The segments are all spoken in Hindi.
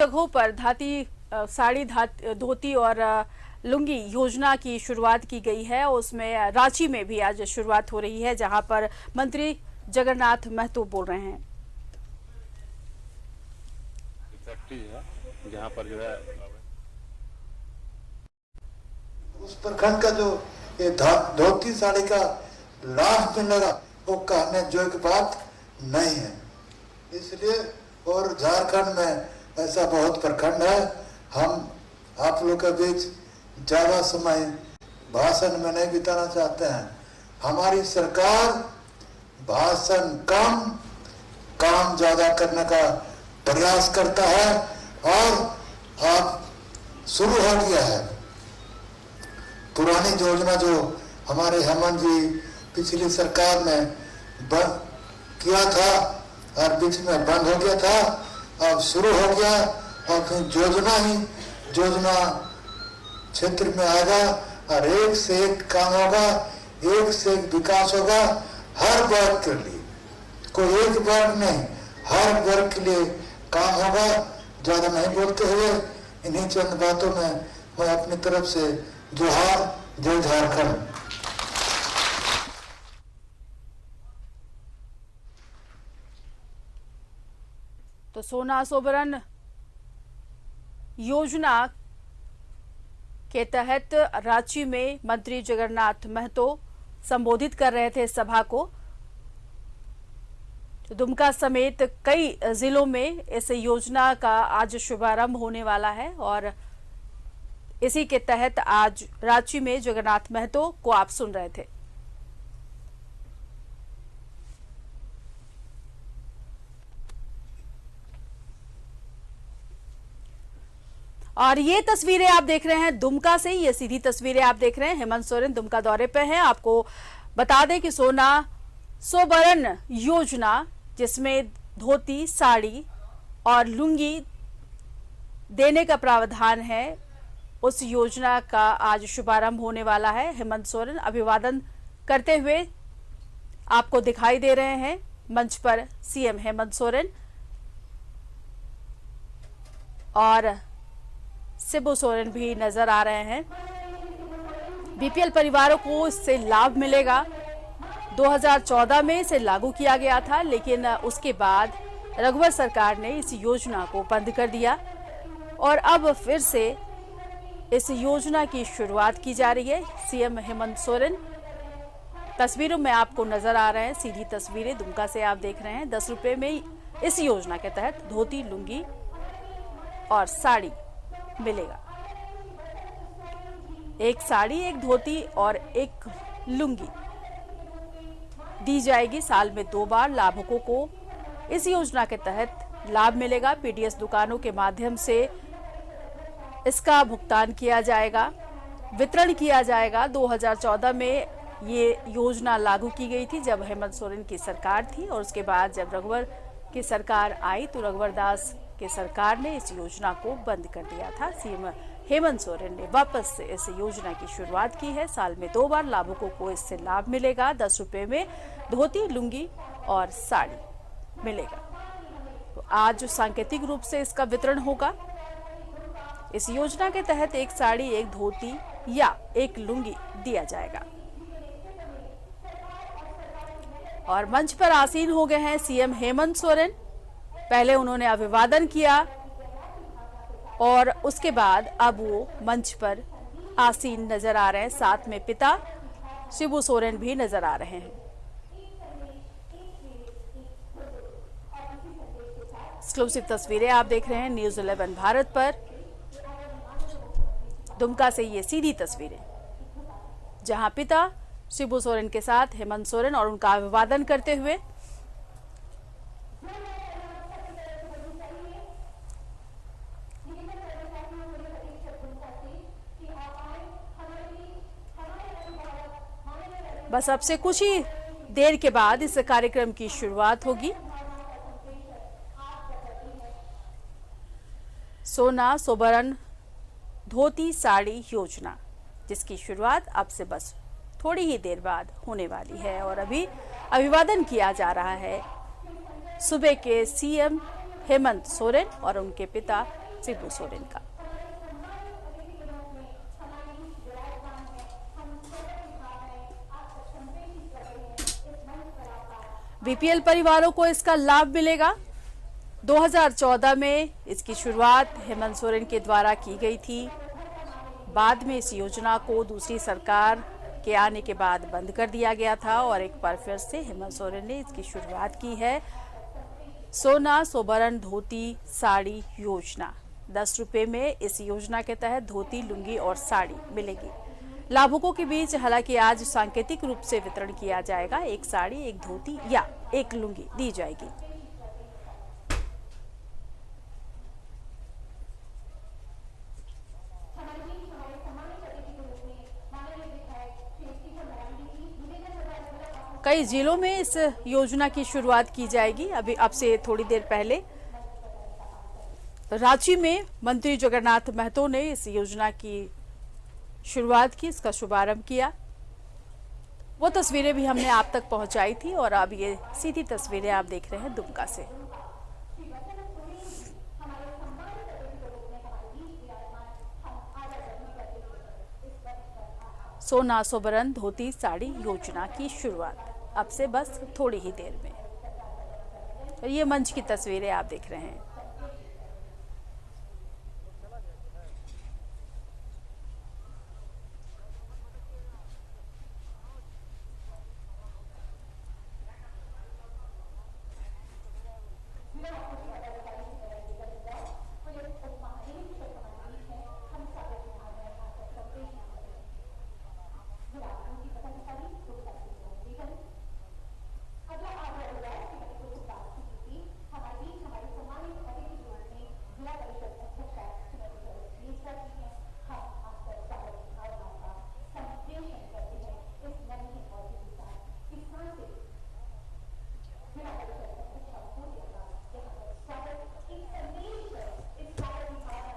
जगहों पर साड़ी धोती और लुंगी योजना की शुरुआत की गई है। उसमें रांची में भी आज शुरुआत हो रही है, जहां पर मंत्री जगन्नाथ महतो बोल रहे हैं। फैक्ट्री है जहां पर जो है उस प्रखंड का जो ये धोती साड़ी का लाभ मिलेगा वो कहने जो एक बात नहीं है। इसलिए और झारखंड में ऐसा बहुत प्रखंड है। हम आप लोग के बीच ज्यादा समय भाषण में नहीं बिताना चाहते हैं। हमारी सरकार भाषण कम काम ज्यादा करने का प्रयास करता है और अब शुरू हो गया है। पुरानी योजना जो हमारे हेमंत जी पिछली सरकार ने बंद किया था और बीच में बंद हो गया था, अब शुरू हो गया और फिर योजना क्षेत्र में आएगा और एक से एक काम होगा, एक से एक विकास होगा हर वर्ग के लिए। कोई एक वर्ग नहीं, हर वर्ग के लिए काम होगा। ज्यादा नहीं बोलते हुए इन्हीं चंद बातों में मैं अपनी तरफ से जोहार, जय झारखंड। तो सोना सोबरन योजना के तहत रांची में मंत्री जगन्नाथ महतो संबोधित कर रहे थे सभा को। तो दुमका समेत कई जिलों में इस योजना का आज शुभारंभ होने वाला है और इसी के तहत आज रांची में जगन्नाथ महतो को आप सुन रहे थे। और ये तस्वीरें आप देख रहे हैं दुमका से, ये सीधी तस्वीरें आप देख रहे हैं। हेमंत सोरेन दुमका दौरे पे हैं। आपको बता दें कि सोना सोबरन योजना, जिसमें धोती, साड़ी और लुंगी देने का प्रावधान है, उस योजना का आज शुभारंभ होने वाला है। हेमंत सोरेन अभिवादन करते हुए आपको दिखाई दे रहे हैं मंच पर सीएम हेमंत सोरेन और शिबू सोरेन भी नजर आ रहे हैं। बीपीएल परिवारों को इससे लाभ मिलेगा। 2014 में इसे लागू किया गया था, लेकिन उसके बाद रघुवर सरकार ने इस योजना को बंद कर दिया और अब फिर से इस योजना की शुरुआत की जा रही है। सीएम हेमंत सोरेन तस्वीरों में आपको नजर आ रहे हैं, सीधी तस्वीरें दुमका से आप देख रहे हैं। 10 रुपए में इस योजना के तहत धोती, लुंगी और साड़ी मिलेगा। एक साड़ी, एक धोती और एक लुंगी दी जाएगी साल में 2 बार। लाभुकों को इस योजना के तहत लाभ मिलेगा। पीडीएस दुकानों के माध्यम से इसका भुगतान किया जाएगा, वितरण किया जाएगा। 2014 में ये योजना लागू की गई थी जब हेमंत सोरेन की सरकार थी, और उसके बाद जब रघुवर की सरकार आई तो रघुवर दास की सरकार ने इस योजना को बंद कर दिया था। सीएम हेमंत सोरेन ने वापस से इस योजना की शुरुआत की है। साल में 2 बार लाभुकों को इससे लाभ मिलेगा। 10 रुपए में धोती, लुंगी और साड़ी मिलेगा। तो आज सांकेतिक रूप से इसका वितरण होगा। इस योजना के तहत एक साड़ी, एक धोती या एक लुंगी दिया जाएगा। और मंच पर आसीन हो गए हैं सीएम हेमंत सोरेन। पहले उन्होंने अभिवादन किया और उसके बाद अब वो मंच पर आसीन नजर आ रहे हैं। साथ में पिता शिबू सोरेन भी नजर आ रहे हैं। एक्सक्लूसिव तस्वीरें आप देख रहे हैं न्यूज़ 11 भारत पर। दुमका से ये सीधी तस्वीरें, जहां पिता शिबू सोरेन के साथ हेमंत सोरेन और उनका अभिवादन करते हुए बस अब से कुछ ही देर के बाद इस कार्यक्रम की शुरुआत होगी। सोना सोबरन धोती साड़ी योजना, जिसकी शुरुआत अब से बस थोड़ी ही देर बाद होने वाली है और अभी अभिवादन किया जा रहा है सुबह के सीएम हेमंत सोरेन और उनके पिता शिबू सोरेन का। बीपीएल परिवारों को इसका लाभ मिलेगा। 2014 में इसकी शुरुआत हेमंत सोरेन के द्वारा की गई थी। बाद में इस योजना को दूसरी सरकार के आने के बाद बंद कर दिया गया था और एक बार फिर से हेमंत सोरेन ने इसकी शुरुआत की है। सोना सोबरन धोती साड़ी योजना, 10 रुपए में इस योजना के तहत धोती, लुंगी और साड़ी मिलेगी। लाभुकों के बीच हालांकि आज सांकेतिक रूप से वितरण किया जाएगा। एक साड़ी, एक धोती या एक लुंगी दी जाएगी। कई जिलों में इस योजना की शुरुआत की जाएगी। अभी अब से थोड़ी देर पहले रांची में मंत्री जगन्नाथ महतो ने इस योजना की शुरुआत की, इसका शुभारंभ किया। वो तस्वीरें भी हमने आप तक पहुंचाई थी और अब ये सीधी तस्वीरें आप देख रहे हैं दुमका से। सोना सोबरन धोती साड़ी योजना की शुरुआत अब से बस थोड़ी ही देर में। और ये मंच की तस्वीरें आप देख रहे हैं।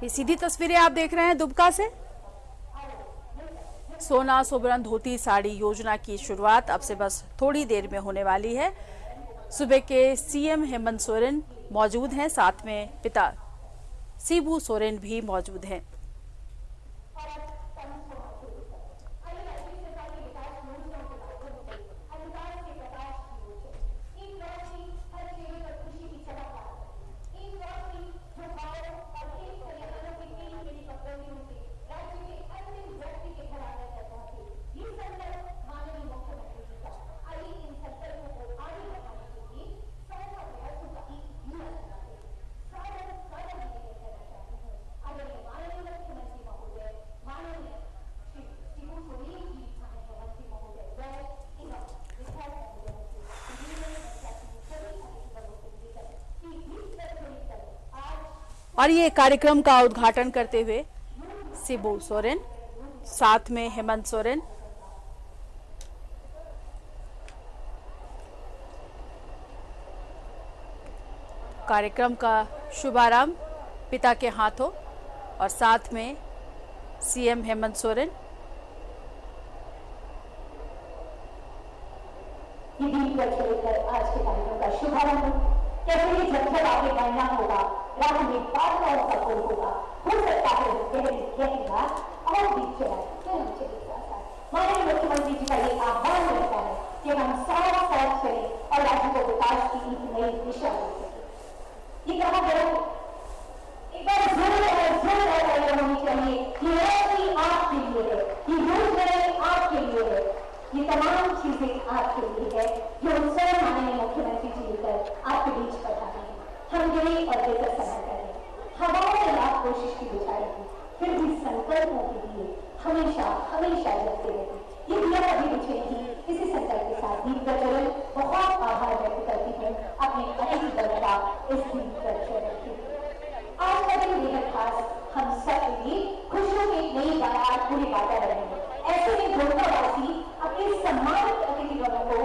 ये सीधी तस्वीरें आप देख रहे हैं दुमका से। सोना सोबरन धोती साड़ी योजना की शुरुआत अब से बस थोड़ी देर में होने वाली है। सूबे के सीएम हेमंत सोरेन मौजूद हैं, साथ में पिता शिबू सोरेन भी मौजूद हैं। और ये कार्यक्रम का उद्घाटन करते हुए शिबू सोरेन, साथ में हेमंत सोरेन। कार्यक्रम का शुभारंभ पिता के हाथों और साथ में सीएम हेमंत सोरेन। आज के कार्यक्रम का शुभारंभ कैसे जब आगे बढ़ना होगा, राह में बार बार सफल होगा, हो सकता है गहरी बात और भी चले साथ। माननीय मुख्यमंत्री जी का ये आह्वान रहता है कि हम साथ साथ चलें और राज्य को विकास की एक नई दिशा दे सकें। ये कहा गया एक बार जोर होनी चाहिए। ये राशि आपके लिए है, ये योजनाएं आपके लिए है, ये तमाम चीजें आपके लिए है जो उत्सव माननीय मुख्यमंत्री जी लेकर आपके बीच पढ़ा रहे हैं। हम यही और बेहतर समय करें। हवाओं में लाख कोशिश की बुझाएगी, फिर भी संकल्पों के लिए हमेशा हमेशा जगते रहे। ये दिया कभी बुझे नहीं। इसी संकल्प के साथ दीप प्रज्वलन बहुत आभार व्यक्त करती है अपने अतिथि दल का इस दीप प्रज्वलन के लिए। आज का दिन बेहद खास हम सब के लिए खुशियों की एक नई बारात पूरी बाटा रहेंगे। ऐसे में दुमकावासी अपने सम्मानित अतिथिगणों को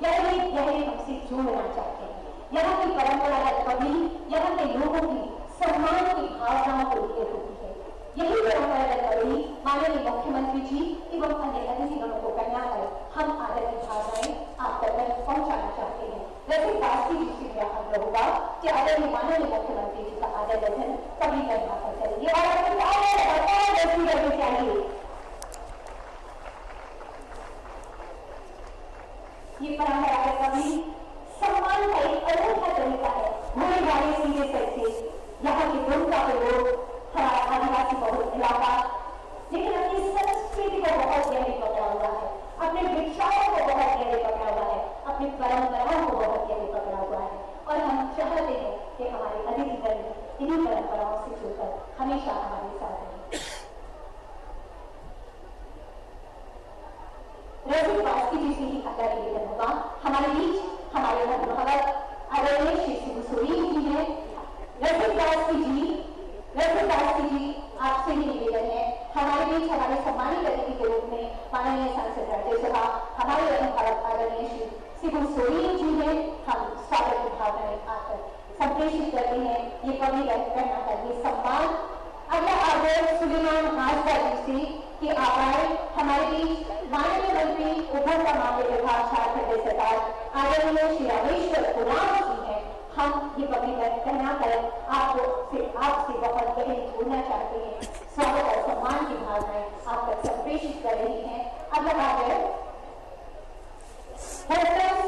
गहरे गहरे हमसे जोड़ना चाहते हैं। यहाँ की परंपरागत कवि यहाँ के लोगों की सम्मान की भावनाओं को लिए होती है। यही परंपरागत कवि माननीय मुख्यमंत्री जी एवं अन्य अतिथिगणों को करना कर हम आदर की भावनाएं आप तक पहुंचाना चाहते हैं। वैसे वास्तविक दृष्टि में होगा कि आदरणीय माननीय मुख्यमंत्री जी का आदर वचन कभी करना परंपराओं को बहुत गहरे पकड़ा हुआ है और हम चाहते हैं कि हमारे अतिथिगण इन्हीं परंपराओं से जुड़कर हमेशा हमारे साथ रहें। रजत वास्की जी से ही अगला निवेदन होगा। हमारे बीच हमारे भगत आदरणीय श्री शिबू सोरेन जी हैं। रजत वास्की जी आपसे ही निवेदन है, हमारे बीच हमारे सम्मानित अतिथि के रूप में माननीय सांसद राज्यसभा हमारे भगत आदरणीय श्री शिबू सोरेन जी हैं। हम स्वागत की भावना में आकर संप्रेषित करते हैं ये कवि करना का ये सम्मान। अगला आदर सुलेमान हाजदा जी से कि आप आए हमारे बीच माननीय मंत्री उपभोक्ता मामले विभाग झारखंड सरकार आदरणीय श्री रामेश्वर उरांव जी हैं। हम ये पगड़ी कहना कर आपसे बहुत गहरी जोड़ना चाहते हैं। स्वागत और सम्मान की भावनाएं आप तक संप्रेषित कर रही हैं। अगला आदर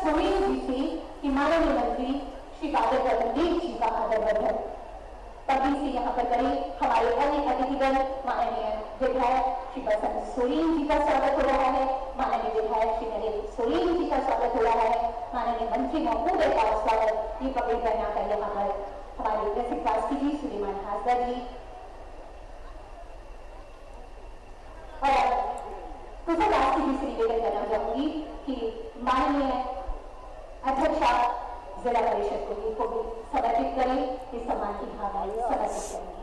सोरेन जी से कि माननीय मंत्री श्री बादल प्रदीप जी का आदर वर्धन पगड़ी से यहाँ पर करें। हमारे अन्य अतिथिगण माननीय विधायक श्री बसंत सोरेन जी का स्वागत हो रहा है, माननीय विधायक श्री नरेंद्र सोरेन जी का स्वागत हो रहा है, माननीय मंत्री महोदय का स्वागत ये पगड़ी पहना कर यहाँ पर हमारे रसिक वास्की जी, सुलेमान हाजदा जी और कुशल वास्की जी से निवेदन करना चाहूंगी कि माननीय अध्यक्षा जिला परिषद को ये पगड़ी समर्पित करें। इस सम्मान की भावनाएं समर्पित करेंगे।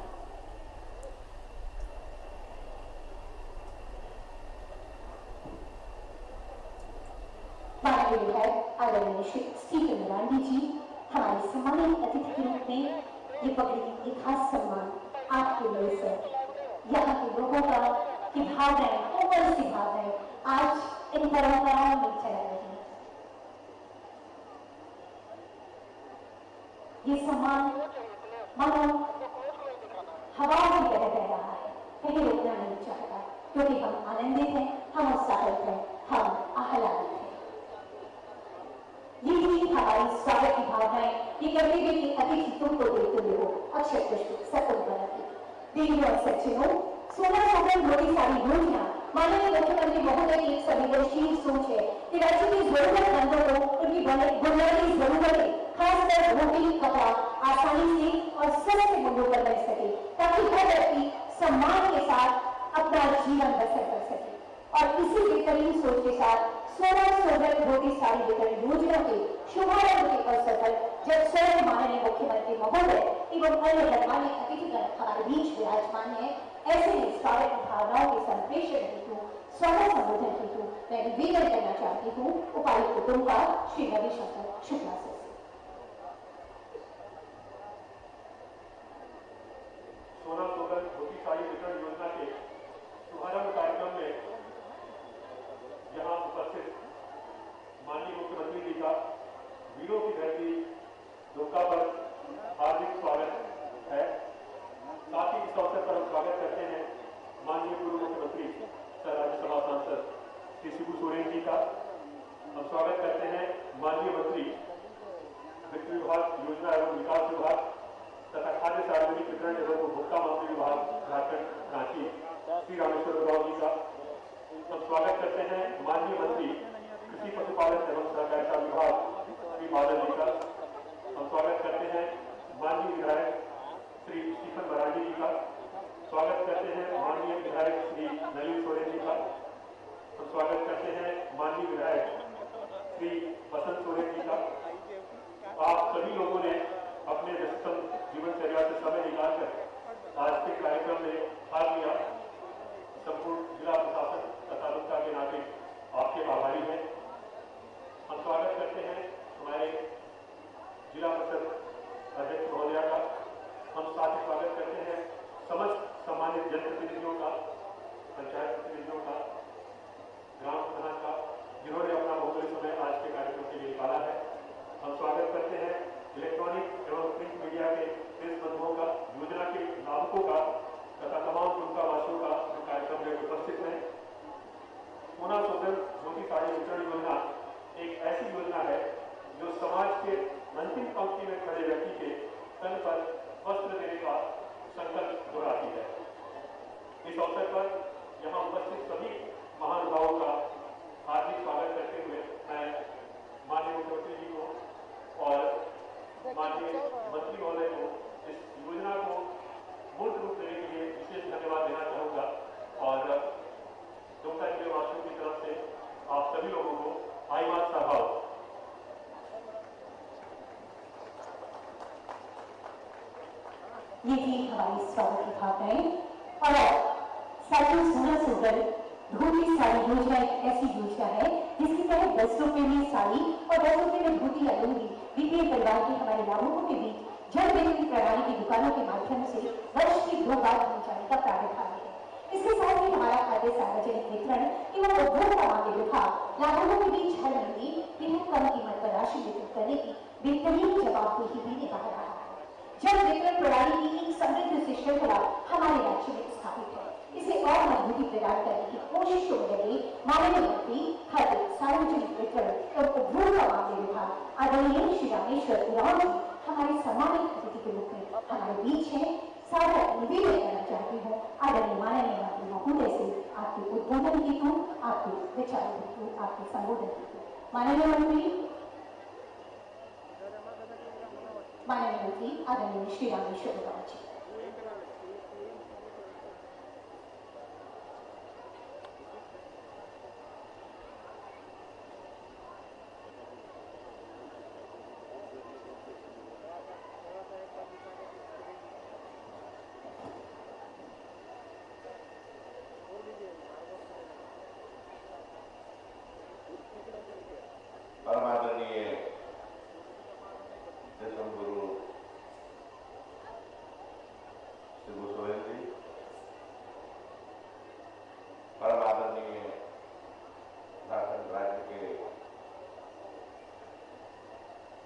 माननीय विधायक आदरणीय श्री स्टीफन मरांडी जी हमारे सम्मानित अतिथि के रूप में ये पगड़ी एक खास सम्मान आपके लिए सर। यहाँ के लोगों का की भावनाएं कोमल सी भावनाएं आज इन परंपराओं में चला रही है। ये सम्मान मानो हवा में बह रहा है, कहीं रुकना नहीं चाहता क्योंकि हम आनंदित हैं, हम उत्साहित हैं, हम आह्लादित हैं। ये भी हमारी स्वागत की भावनाएं ये कहते हुए कि अतिथि तुमको देते हुए हो अक्षय पुष्प सपन बनाती देवी और सज्जनों 16 सपन रोटी सारी योजना माननीय मुख्यमंत्री महोदय की एक संवेदनशील सोच है कि राज्य की जरूरतमंदों को उनकी बुनियादी जरूरतें खासकर रोटी कपड़ा आसानी से और सस्ते मूल्यों पर मिल सके ताकि हर व्यक्ति सम्मान के साथ अपना जीवन बसर कर सके। और इसी बेहतरीन सोच के साथ 16 रोटी सारी वितरण योजना के शुभारंभ के अवसर पर जब स्वयं माननीय मुख्यमंत्री महोदय एवं अन्य गणमान्य अतिथिगण हमारे बीच विराजमान है, ऐसे ही स्वागत की भावनाओं के संप्रेषण हेतु स्वागत संबोधन हेतु मैं निवेदन करना चाहती हूँ उपायुक्त कुटुंब का श्री रविशंकर शुक्ला से। रोटी सारी वितरण योजना के शुभारंभ कार्यक्रम में यहाँ उपस्थित माननीय मुख्यमंत्री जी का वीरों की धरती दुमका पर हार्दिक स्वागत है। साथ ही इस अवसर पर हम स्वागत करते हैं माननीय पूर्व मुख्यमंत्री सर राज्यसभा सांसद श्री शिबू सोरेन जी का। हम स्वागत करते हैं माननीय मंत्री वित्त विभाग, योजना एवं विकास विभाग तथा खाद्य सार्वजनिक वितरण एवं उपभोक्ता मामले विभाग झारखंड रांची श्री रामेश्वर उरांव जी का। हम स्वागत करते हैं माननीय मंत्री कृषि पशुपालन एवं सहकारिता विभाग श्री बादल जी का। हम स्वागत करते हैं माननीय विधायक श्री स्टीफन मरांडी जी का। स्वागत करते हैं माननीय विधायक श्री नरेंद्र सोरेन जी का। हम स्वागत करते हैं माननीय विधायक श्री बसंत सोरेन जी का। आप सभी लोगों ने अपने व्यस्तम जीवनचर्या से समय निकालकर आज के शुभकामनाएं। और साथियों, सोना सुंदर धोती साड़ी योजना एक ऐसी योजना है जिसके तहत 10 रुपए में साड़ी और 10 रुपए में धोती या लुंगी बीपीएल परिवार के हमारे लाभुकों के बीच जन वितरण प्रणाली की दुकानों के माध्यम से वर्ष की 2 बार दिए जाने का प्रावधान है। इसके साथ ही हमारा खाद्य सार्वजनिक वितरण एवं उपभोक्ता मामले विभाग लाभुकों के बीच हर महीने बेहद कम कीमत पर राशि वितरित करने की बेहतरीन जवाबदेही भी निभा रहा है। जन वितरण प्रणाली की एक समृद्ध से श्रृंखला हमारे राज्य में स्थापित है। इसे और मजबूती प्रदान करने की कोशिश में लगे माननीय मंत्री खाद्य सार्वजनिक वितरण एवं उपभोक्ता मामले विभाग आदरणीय श्री रामेश्वर उरांव जी हमारे सम्मानित अतिथि के रूप में हमारे बीच है। सारा निवेदन करना चाहती हूँ आदरणीय माननीय मंत्री महोदय से आपके उद्बोधन हेतु, आपके विचार हेतु, आपके संबोधन हेतु। माननीय मंत्री आदरणीय श्री रामेश्वर उरांव जी। परमादरणीय दशम गुरु शिबू सोरेन जी, परमादरणीय झारखंड राज्य के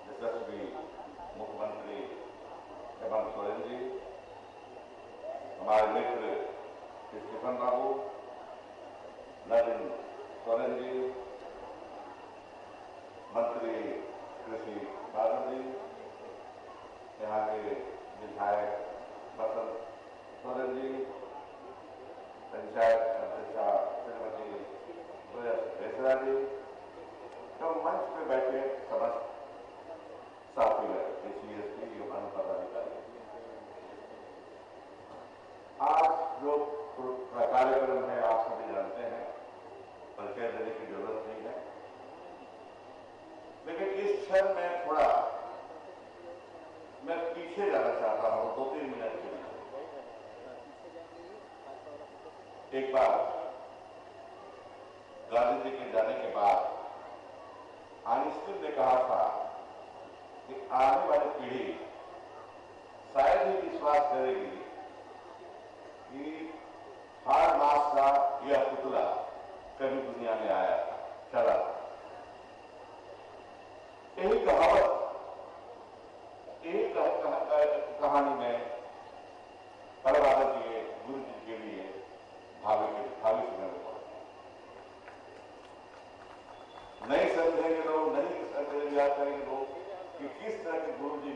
यशस्वी मुख्यमंत्री हेमंत सोरेन जी, हमारे मित्र स्टीफन बाबू, नवीन सोरेन जी, मंत्री कृषि बादल जी, यहाँ के विधायक बसंत सोरेन जी, पंचायत अध्यक्षा श्रीमती बेसरा जी, तो मंच पे बैठे समस्त साथी एससी/एसटी एवं पदाधिकारी, आज जो कार्यक्रम है आप सभी जानते हैं, परिचय देने की जरूरत नहीं है। लेकिन इस क्षण में थोड़ा मैं पीछे जाना चाहता हूं 2-3 मिनट के लिए। एक बार गांधी जी के जाने के बाद आइंस्टीन ने कहा था कि आने वाली पीढ़ी शायद ही विश्वास करेगी कि हर मास का यह पुतला कभी दुनिया में आया था, चला था। यही कहावत एक कहानी में परवादा दिए गुरु जी के लिए भावी समय में नहीं समझेंगे लोग, नहीं याद करेंगे लोग कि किस तरह के गुरु जी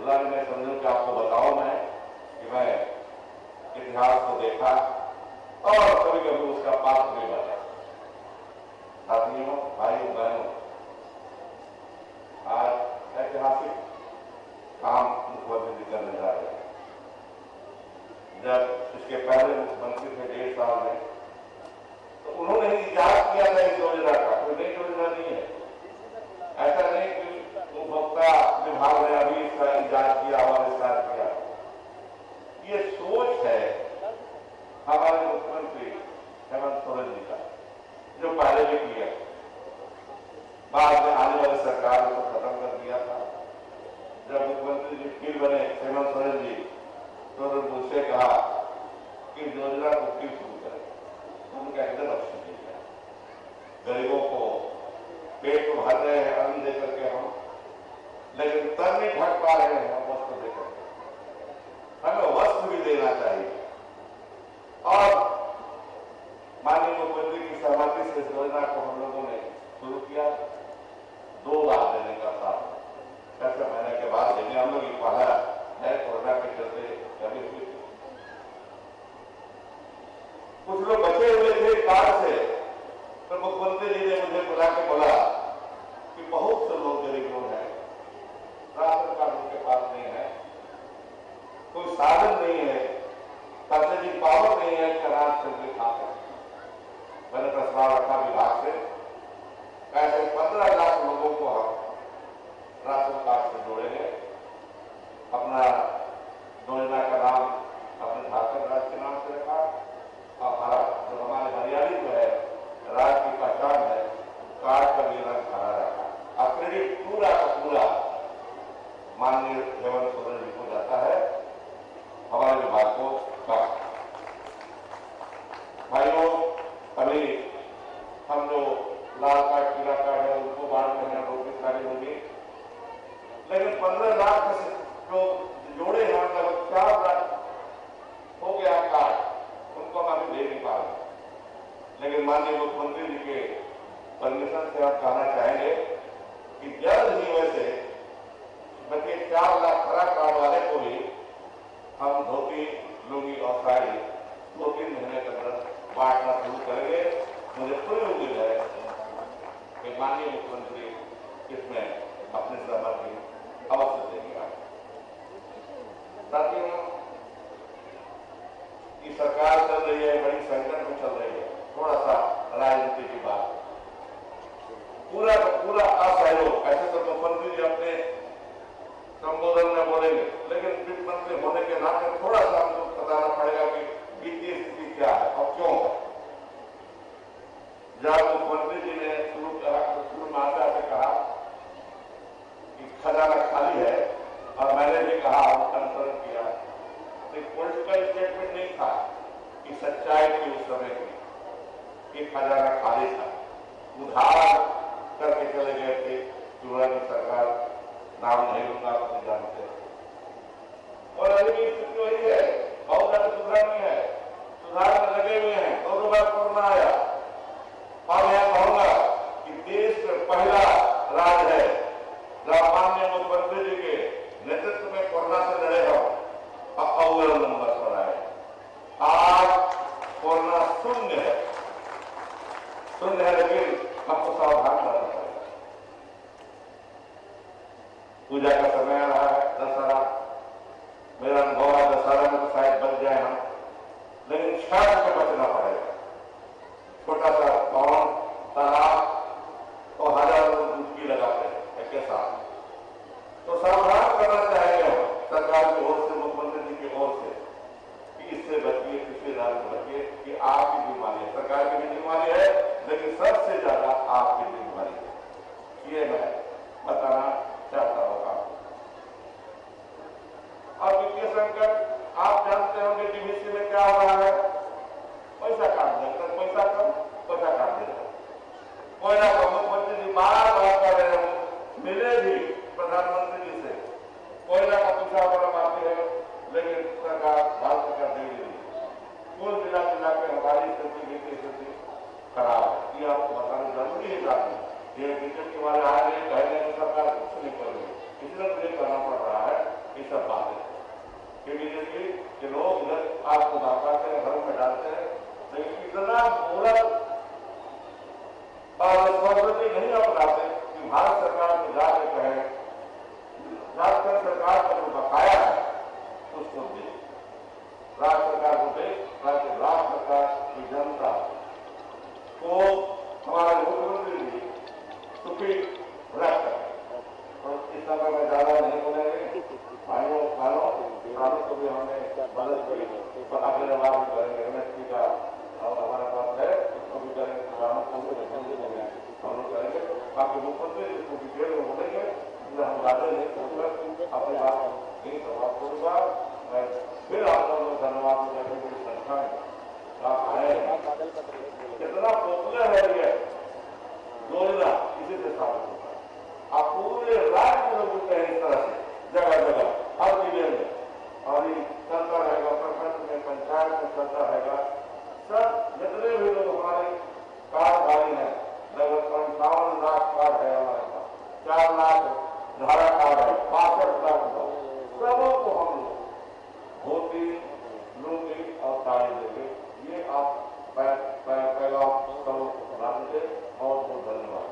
बुला के मैं समझूं कि आपको बताऊं मैं कि मैं इतिहास को देखा और कभी कभी उसका पात्र भी बना। साथियों, भाइयों बहनों, आज ऐतिहासिक काम मुख्यमंत्री जी करने जा रहे हैं। जब इसके पहले मुख्यमंत्री थे 1.5 साल में, तो उन्होंने ही इजाद किया था इस योजना का, कोई नई योजना नहीं है। ऐसा नहीं कि उपभोक्ता विभाग ने अभी इसका इजाद किया और विस्तार किया। ये सोच है हमारे मुख्यमंत्री हेमंत सोरेन जी का, जो पहले भी किया, बाद में आने वाली सरकार को खत्म कर दिया था। जब मुख्यमंत्री जी फिर बने हेमंत सोरेन जी, तो उन्होंने मुझसे कहा कि योजना को फिर शुरू करें। उनका एकदम ऑप्शन नहीं है। गरीबों को पेट तो भर रहे हैं अन्न दे करके हम, लेकिन तन नहीं ढक पा रहे हैं हम वस्त्र देकर। हमें वस्त्र भी देना चाहिए। और माननीय मुख्यमंत्री की सहमति से इस योजना को हम लोगों ने शुरू किया। 2 लाख देने का था, 6 महीने के बाद देंगे हम लोग। ये पहला है, कोरोना के चलते कभी हुई थी। कुछ लोग बचे हुए थे कार्ड से, तो मुख्यमंत्री जी ने मुझे बुला के बोला कि बहुत से लोग गरीब लोग हैं, राशन कार्ड उनके पास नहीं है, कोई साधन नहीं है, परचेजिंग पावर नहीं है कि अनाज खरीद के खा सकते। मैंने प्रस्ताव रखा विभाग से, ऐसे 15 लाख लोगों को हम राशन कार्ड से जोड़ेंगे। अपना योजना का नाम अपने झारखंड राज्य के नाम से रखा, और हरा, जो हमारे हरियाली जो है राज्य की पहचान है, कार्ड का भी रंग हरा रखा। और क्रेडिट पूरा का पूरा माननीय हेमंत सोरेन जी को जाता है, हमारे विभाग को कहा। भाइयों, अभी हम जो लाल कार्ड पीला कार्ड है उनको बांट रहे हैं, रोटी सारी होगी, लेकिन 15 लाख में से जो जोड़े हैं मतलब 4 लाख हो गया कार्ड, उनको हम अभी दे नहीं पा रहे। लेकिन माननीय मुख्यमंत्री जी के परमिशन से हम कहना चाहेंगे कि जल्द ही वैसे बल्कि 4 लाख खरा कार्ड वाले को भी हम धोती, लुंगी और साड़ी 2-3 महीने के अंदर बांटना शुरू करेंगे। मुझे पूरी उम्मीद है कि माननीय मुख्यमंत्री इसमें अपनी सहमति अवश्य देंगे। साथियों, ये सरकार चल रही है, बड़ी संकट में चल रही है। थोड़ा सा राजनीति की बात, पूरा का पूरा असहयोग। ऐसे तो मुख्यमंत्री जी अपने संबोधन में बोलेंगे, लेकिन वित्त मंत्री होने के नाते थोड़ा सा हमको बताना पड़ेगा कि वित्तीय स्थिति क्या है और क्यों है। जब मुख्यमंत्री जी ने शुरू में आशा से कहा कि खजाना खाली है, और मैंने भी कहा, अनुसरण किया, तो पॉलिटिकल स्टेटमेंट नहीं था कि सच्चाई थी उस समय की कि खजाना खाली था। उधार करके चले गए थे, की सरकार, नाम नहीं लूंगा, अपने जानते हैं। और अभी भी स्थिति वही है, बहुत ज्यादा सुधार नहीं है, सुधार में लगे हुए हैं। 2 बार कोरोना आया, और मैं कहूंगा कि देश में पहला राज्य है जहां माननीय मुख्यमंत्री जी के नेतृत्व में कोरोना से लड़े हो और अव्वल नंबर पर आए। आज कोरोना शून्य है, लेकिन हमको सावधान रहना पड़ेगा। पूजा का समय आ रहा है, दशहरा। मेरा अनुभव है दशहरा में तो शायद बच जाए हम, लेकिन छठ से बचना पड़ेगा। छोटा सा पवन, तालाब और हजारों डुबकी लगाते हैं एक साथ, तो सावधान करना चाहेंगे हम सरकार की ओर से, मुख्यमंत्री जी की ओर से, कि इससे बचिए, किसी राज्य से बचिए। कि आपकी बीमारी है, सरकार की भी बीमारी है, लेकिन सबसे ज्यादा आपकी बीमारी है, ये मैं बताना चाहता हूँ। और वित्तीय संकट आप जानते होंगे डीवीसी में क्या हो रहा है, पैसा काट देगा, पैसा कम, पैसा काट देगा। कोयला का मुख्यमंत्री जी बार कर रहे हैं, मिले भी प्रधानमंत्री जी से, कोयला का पैसा बड़ा माफी है, लेकिन सरकार भारत सरकार दे रही है। कुल मिला के हमारी स्थिति खराब है, ये आपको बताना जरूरी है। ये बीजेपी वाले आ रहे कहने में सरकार कुछ नहीं कर रही, इसलिए मुझे कहना पड़ रहा है कि कि लोग आपको बांटते हैं, घर में डालते हैं, लेकिन इतना मूर्ख और स्वतंत्र नहीं अपनाते कि भारत सरकार को जाकर कहे, झारखंड सरकार का जो बकाया है उसको दे, राज्य सरकार को दे, ताकि राज्य सरकार की जनता को हमारे मुख्यमंत्री जी सुखी रख सके। और इस समय में ज्यादा नहीं बोलेंगे, भाइयों बहनों को भी हमने मदद की, और अगले बार भी करेंगे, एमएसपी का और हमारे पास है उसको भी करेंगे, किसानों को भी हम लोग करेंगे, बाकी मुख्यमंत्री जिसको डिटेल में बोलेंगे, हम ज्यादा नहीं सोचकर अपनी बात यही समाप्त करूंगा। मैं फिर आप लोगों को धन्यवाद देने की संख्या में आप आए हैं, कितना पॉपुलर है ये जोड़ना, इसी से साबित होता है। आप पूरे राज्य में लोग हैं इस तरह से, जगह जगह हर जिले में, और ये चलता रहेगा, प्रखंड में, पंचायत में चलता रहेगा। सब जितने भी लोग हमारे कार्डधारी हैं, लगभग 55 लाख कार्ड है हमारे पास, 4 लाख धारा कार्ड है, 65 लाख, सबों को हम लोग धोती, लुंगी और साड़ी देंगे। ये आप पैगाम सबों को सुना दे। बहुत बहुत धन्यवाद।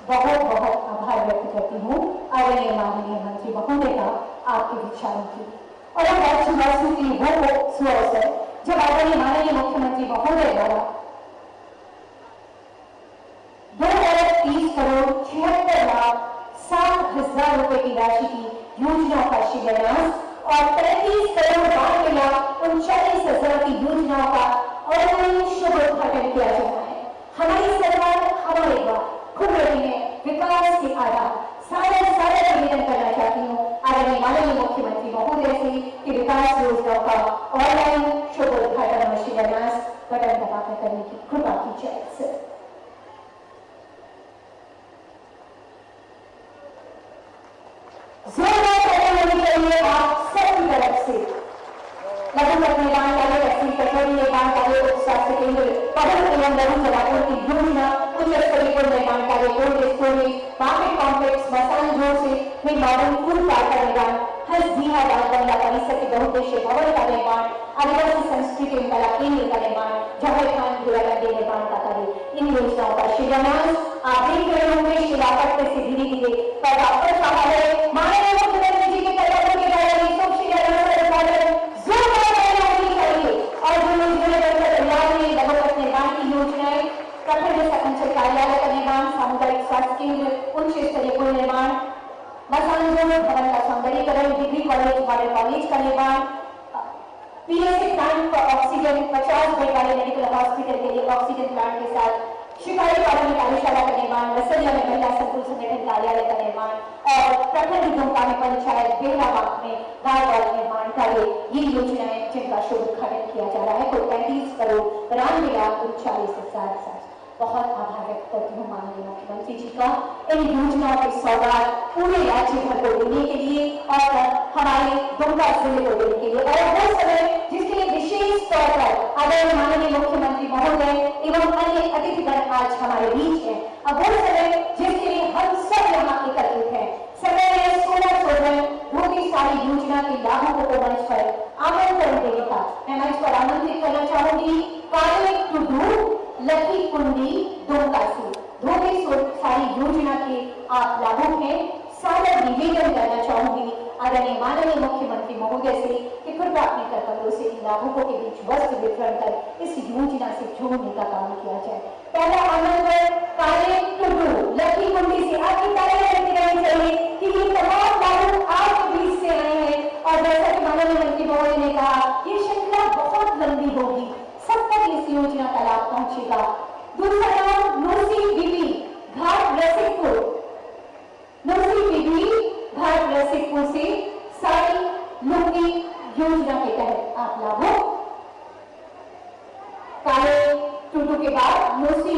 बहुत बहुत आभार व्यक्त करती हूँ आदरणीय माननीय मंत्री महोदय का आपके विचारों की। और अब बात सुनाने की वो सुअवसर जब आदरणीय माननीय मुख्यमंत्री महोदय द्वारा 2,30,76,07,000 रुपए की राशि की योजनाओं का शिलान्यास और 35,32,39,39,000 की योजनाओं का ऑनलाइन शुभ उद्घाटन किया जा रहा है। हमारी सरकार हमारे द्वारा खुद रही है विकास के आधार। सारे निवेदन करना चाहती हूँ आदरणीय माननीय मुख्यमंत्री महोदय से कि विकास योजनाओं का ऑनलाइन शुभ उद्घाटन और शिलान्यास बटन दबाकर करने की कृपा की जाए। जोरदार तालियां होनी चाहिए आप सबकी तरफ से। लघु निर्माण कार्य, तहसील कचौड़ी निर्माण कार्य, उप स्वास्थ्य केंद्र, पढ़न एवं लघु जलापूर्ति की योजना, उच्च स्तरीय पुल निर्माण कार्य, कोल्ड स्टोरेज, मार्केट कॉम्प्लेक्स, मसान जोड़ से निर्माण, फूड पार्क का निर्माण, हंसदीहा बाल बंगला परिसर के बहुउद्देशीय भवन का निर्माण, आदिवासी संस्कृति एवं कला केंद्र का निर्माण, जवाहर घेराबंदी निर्माण का कार्य, इन योजनाओं का शिलान्यास आप देख रहे होंगे। शिलापट्ट से धीरे धीरे पर वापस रहा है माननीय मुख्यमंत्री जी के कदमों के द्वारा शुभ शिलान्यास जोरदार तालियां होनी चाहिए। और जो योजनाएं बनकर तैयार हुई, लघुपथ निर्माण की योजनाएं, प्रखंड अंचल कार्यालय का निर्माण, सामुदायिक स्वास्थ्य केंद्र, उच्च स्तरीय पुल निर्माण, मसान जोड़ भवन का सौंदर्यीकरण, डिग्री कॉलेज, मॉडल कॉलेज का निर्माण, पीएसए प्लांट का ऑक्सीजन, 50 बेड वाले मेडिकल हॉस्पिटल के लिए ऑक्सीजन प्लांट के साथ शिकारी कॉलोनी कार्यशाला का निर्माण, रसलिया में महिला संकुल संगठन कार्यालय का निर्माण और प्रखंड दुमका में पंचायत बेहराबाद में गाय वाल निर्माण कार्य, ये योजनाएं जिनका शुभ उद्घाटन किया जा रहा है। कुल 35,92,39,40,000। बहुत आभार व्यक्त करती हूँ माननीय मुख्यमंत्री जी का इन योजनाओं के सौगात पूरे राज्य भर को देने के लिए और हमारे दुमका जिले को देने के लिए। और वो समय जिसके लिए विशेष तौर पर आदरणीय माननीय मुख्यमंत्री महोदय एवं अन्य अतिथिगण आज हमारे बीच हैं। अब वो समय जिसके लिए हम सब यहाँ एकत्रित हैं। समय में 16 धोती साड़ी योजना के लाभुकों को मंच पर आमंत्रण देने का मैं मंच पर आमंत्रित करना चाहूंगी। काले टुडू, लकी कुंडी, दुमका से धोती साड़ी योजना के आप लाभुक हैं। सादर निवेदन करना चाहूंगी आदरणीय माननीय मुख्यमंत्री महोदय से कि कृपया अपने कर्तव्यों से इन लाभुकों के बीच वस्त्र वितरण कर इस योजना से जोड़ने का काम किया जाए। पहला आमंत्रण काले टुडू, लकी कुंडी से आपकी तालियां लगती रहनी चाहिए कि ये तमाम लाभुक आपके बीच से आए हैं। और जैसा कि माननीय मंत्री महोदय ने कहा, ये श्रृंखला बहुत लंबी होगी, सब तक इस योजना का लाभ पहुंचेगा। दूसरा नाम नूसी बीबी घाट रसिकपुर, नूसी बीबी घाट रसिकपुर से साड़ी लुंगी योजना के तहत आप लाभुक। काले टुडू के बाद नूसी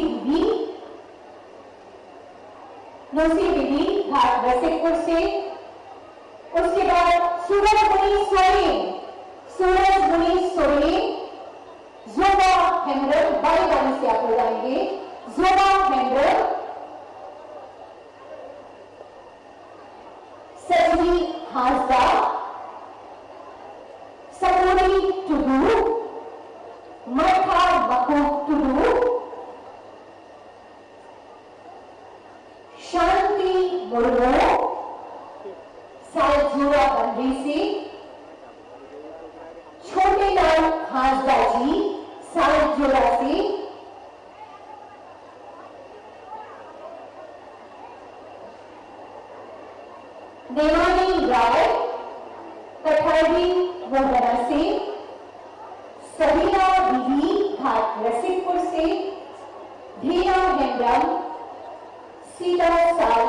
बीबी घाट रसिकपुर से, उसके बाद सूरजमुनि सोरेन जोबा हेमरल, बड़े गाने से आप लगाएंगे जोबा हेमरल, सजनी हासदा, शांति मुर्मू सालजोरा बंदी से, छोटे लाल हांसदा जी सालजोरा से, देवानी राय कठारी मोहना से, सबीना बीवी घाट रसिकपुर से, धीरा हेम्ब्रम सीता साल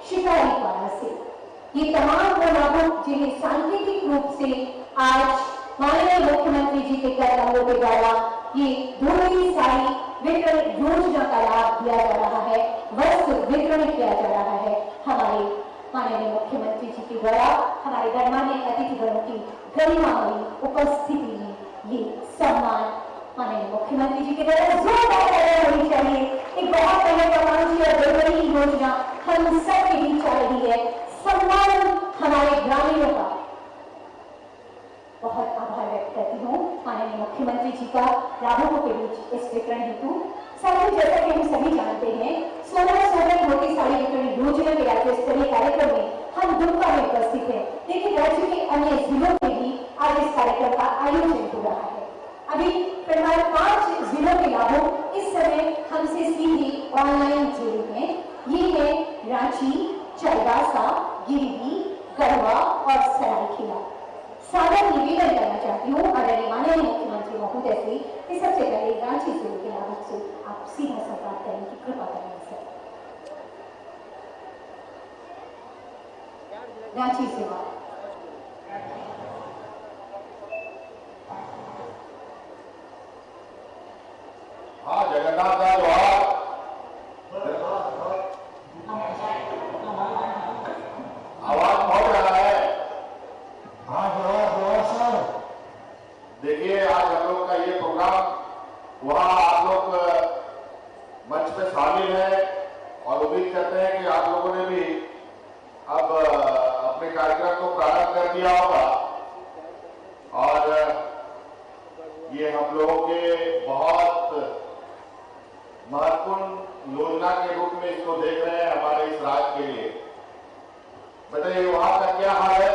शिकारीपाड़ा से। ये तमाम वो लाभुक जिन्हें सांकेतिक रूप से आज माननीय मुख्यमंत्री जी के कदमों के द्वारा ये धोबी साड़ी वितरण योजना का लाभ दिया जा रहा है, वस्त्र वितरण किया जा रहा है। हमारे माननीय मुख्यमंत्री जी के द्वारा हमारे गणमान्य अतिथिगणों की गरिमामयी उपस्थिति में ये सम्मान माननीय मुख्यमंत्री जी के द्वारा जोरदार होनी चाहिए। एक बहुत महत्वाकांक्षी और जरूरी योजना हम सब के बीच आ रही है। सम्मान हमारे ग्रामीणों का बहुत आभार व्यक्त करती हूँ माननीय मुख्यमंत्री जी का लाभुकों के बीच इस वितरण हेतु। साथ ही जैसा कि हम सभी जानते हैं, 16 धोती साड़ी वितरण योजना के राज्य स्तरीय कार्यक्रम में हम दुमका में उपस्थित हैं, लेकिन राज्य के अन्य जिलों में भी आज इस कार्यक्रम का आयोजन हो रहा है। अभी फिलहाल 5 जिलों के लाभुक इस समय हमसे सीधे ऑनलाइन जुड़े हैं। ये है रांची, चाईबासा, गिरिडीह, गढ़वा और सरायकेला। सादर निवेदन करना चाहती हूँ आदरणीय माननीय मुख्यमंत्री महोदय से कि सबसे पहले रांची जिले के लाभुक से आप सीधा संवाद करने की कृपा करें सर। रांची सेवा। हाँ जगन्नाथ का द्वार आवाज पहुंच रहा है। हाँ जवाब सर। देखिए आज हम लोग का ये प्रोग्राम वहाँ आप लोग मंच पे शामिल है और उम्मीद करते हैं कि आप लोगों ने भी अब अपने कार्यक्रम को प्रारंभ कर दिया होगा और ये हम लोगों के बहुत महत्वपूर्ण योजना के रूप में इसको देख रहे हैं हमारे इस राज्य के लिए। बताइए वहां का क्या हाल है?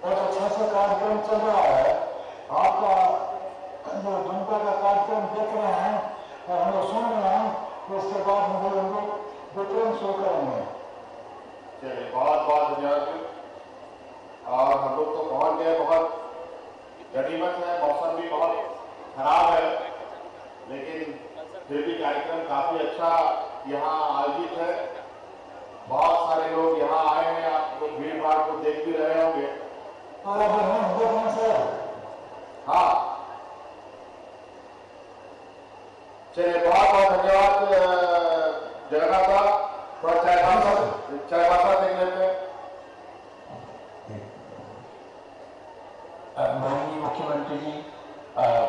बहुत अच्छा सा कार्यक्रम चल रहा है। आपका जो दुमका का कार्यक्रम देख रहे हैं और हम लोग सुन रहे हैं, तो उसके बाद हम लोग वितरण शुरू करेंगे। चलिए बहुत बहुत धन्यवाद। और हम लोग तो पहुंच गए, बहुत गनीमत है, मौसम भी बहुत खराब है, लेकिन फिर भी कार्यक्रम काफी अच्छा यहाँ आयोजित है। बहुत सारे लोग यहाँ आए हैं, आप लोग भीड़ भाड़ को देख भी रहे होंगे। सर हाँ चलिए बहुत बहुत धन्यवाद जगन्नाथ साहब। थोड़ा चाय देख लेते हैं। माननीय मुख्यमंत्री जी,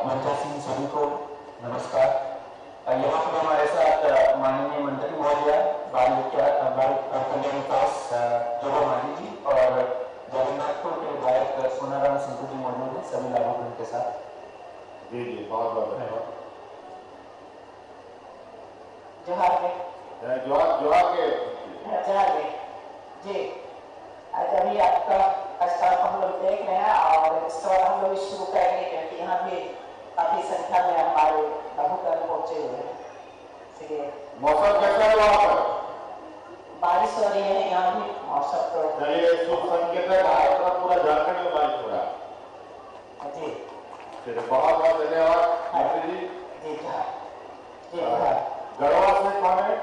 मंचा सिंह सभी को नमस्कार। यहाँ पर हमारे साथ माननीय मंत्री महोदय बाल कल्याण विकास जोगा माली जी और जगन्नाथपुर के विधायक सोनाराम सिंह जी मौजूद है, सभी लाभुकों के साथ। जी जी बहुत बहुत धन्यवाद। जोहार में जोहार के जी, आज अभी आपका स्टाफ हम लोग देख रहे हैं और इस बार हम लोग शुरू करेंगे क्योंकि यहाँ भी काफी संख्या में हमारे लाभुक पहुंचे हुए हैं। मौसम कैसा है वहाँ पर? बारिश हो रही है यहाँ भी, मौसम तो चलिए शुभ संकेत है, पूरा झारखंड में बारिश हो रहा है। जी चलिए बहुत बहुत धन्यवाद मंत्री जी। जी जी गढ़वा से कौन है?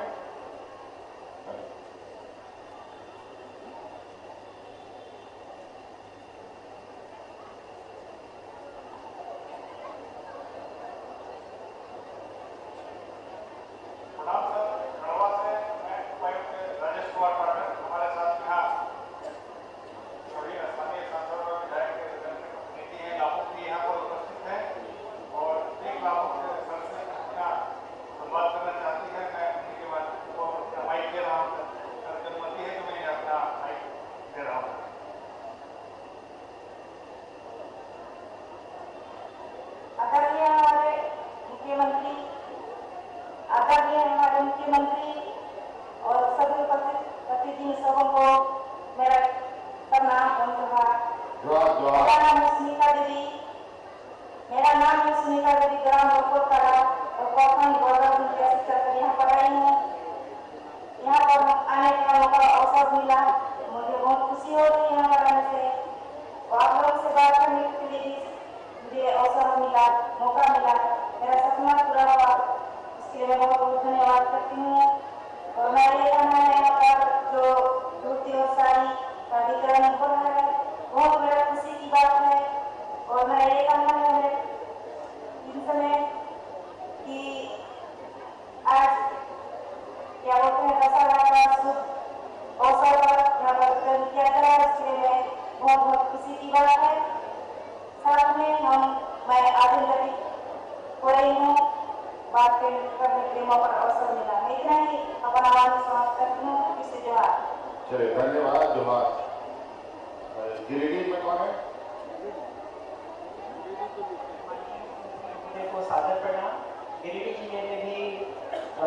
संवाद करना चाहती है। मैं उनके खुशी हो रही है यहाँ आने से। और आप लोगों से बात करने के लिए मुझे अवसर मिला, मौका मिला, मेरा सपना पूरा हुआ, इसके लिए मैं बहुत बहुत धन्यवाद करती हूँ। और मैं ये कहना है यहाँ पर जो धोती और साड़ी का वितरण हो रहा है बहुत मेरा खुशी की बात है। और मैं ये कहना है इन समय कि आज क्या बोलते हैं दशहरा का शुभ अवसर पर यहाँ पर वितरण किया जा रहा है, इसके लिए बहुत बहुत खुशी की बात है। साथ में मैं आदिल हो रही हूँ, बात करने के लिए मौका अवसर मिला। मैं इतना ही अपना आवाज समाप्त करती हूँ। इससे जोहार। चलिए धन्यवाद, जोहार। गिरिडीह में कौन है? को सादर प्रणाम। गिरिडीह जिले में भी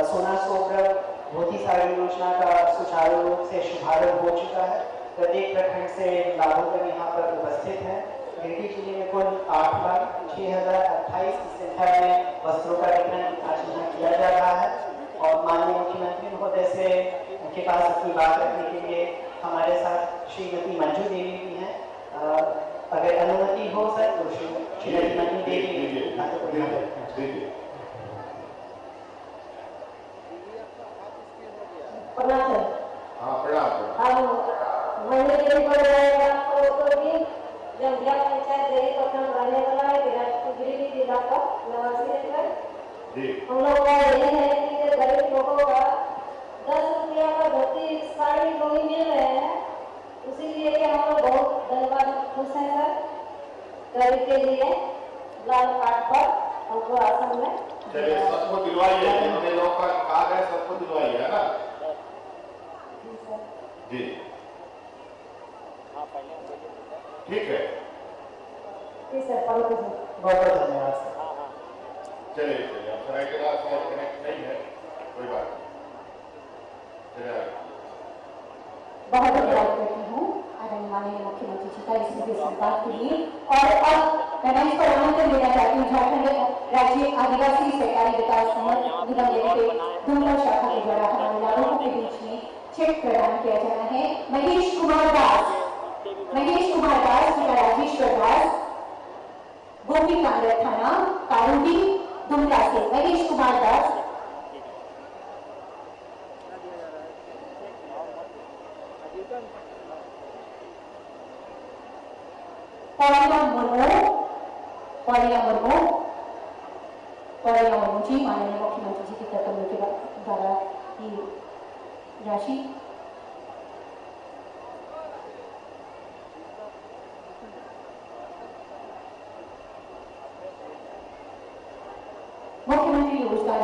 सोना सोबरम धोती साड़ी योजना का सुचारू रूप से शुभारंभ हो चुका है। प्रत्येक प्रखंड से लाभुक यहाँ पर उपस्थित है। गिरिडीह जिले में कुल 8,06,028 की संख्या में वस्त्रों का वितरण आज यहाँ किया जा रहा है। और माननीय मुख्यमंत्री महोदय से उनके पास अपनी बात रखने के लिए हमारे साथ श्रीमती मंजू देवी भी हैं। अगर अनुमति हो सर तो श्रीमती मंजू देवी हाँ प्रणाम। मैंने दिन पर तो भी जब जिला पंचायत देवी प्रखंड रहने वाला है गिरिडीह जिला का निवासी है। हम लोग का यही है कि गरीब लोगों का 10 रुपया का धोती साड़ी लोग मिल रहे हैं, इसीलिए कि हम लोग बहुत धन्यवाद खुश हैं सर गरीब के लिए लाल कार्ड पर हमको आसन में। चलिए सबको दिलवाइए, हमें लोग का कार्ड है, सबको दिलवाइए, है ना जी। ठीक है जी सर, बहुत बहुत धन्यवाद सर। चलिए चलिए, अब सराय के बाद कनेक्ट नहीं है, कोई बात नहीं। चलिए बहुत धन्यवाद करती हूँ माननीय मुख्यमंत्री जी का इस मुद्दे संवाद के लिए। और अब मैं मंच पर आमंत्रण देना चाहती हूँ झारखंड राज्य आदिवासी सहकारी विकास निगम लिमिटेड दुमका शाखा के द्वारा हमारे लाभुकों के बीच में चेक प्रदान किया जाना है। महेश कुमार दास, पिता राजेश्वर दास, गोपी कांग्रेस थाना कारूडी दुमका से महेश कुमार दास। पौड़िया मुर्मू जी माननीय मुख्यमंत्री जी के कर्तव्यों के द्वारा की राशि। मुख्यमंत्री रोजगार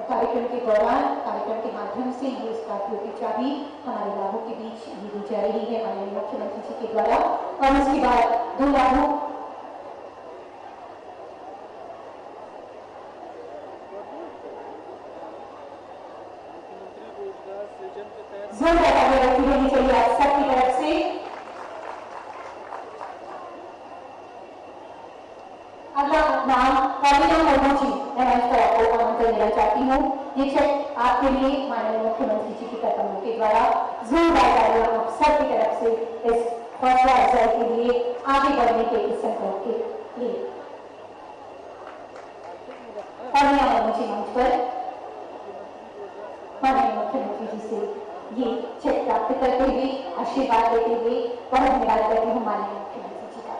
कार्यक्रम के दौरान कार्यक्रम के माध्यम से ये स्कॉर्पियो की चाबी हमारे लाभों के बीच ये दी जा रही है माननीय मुख्यमंत्री जी के द्वारा। और इसके बाद 2 लाभों जोरदार तालियां रखी रहनी चाहिए आप सबकी तरफ से। अगला नाम पौड़िया मुर्मू जी, मैं मंच पर आपको आमंत्रण देना चाहती हूँ। ये चेक आपके लिए माननीय मुख्यमंत्री जी के कर्तव्यों के द्वारा जोरदार तालियां आप सबकी तरफ से इस हौसला अफजाई के लिए, आगे बढ़ने के इस संकल्प के लिए। पौड़िया मुर्मू जी मंच पर माननीय मुख्यमंत्री जी से ये चेक प्राप्त करते हुए आशीर्वाद देते हुए बहुत धन्यवाद करती हूँ माननीय मुख्यमंत्री जी का।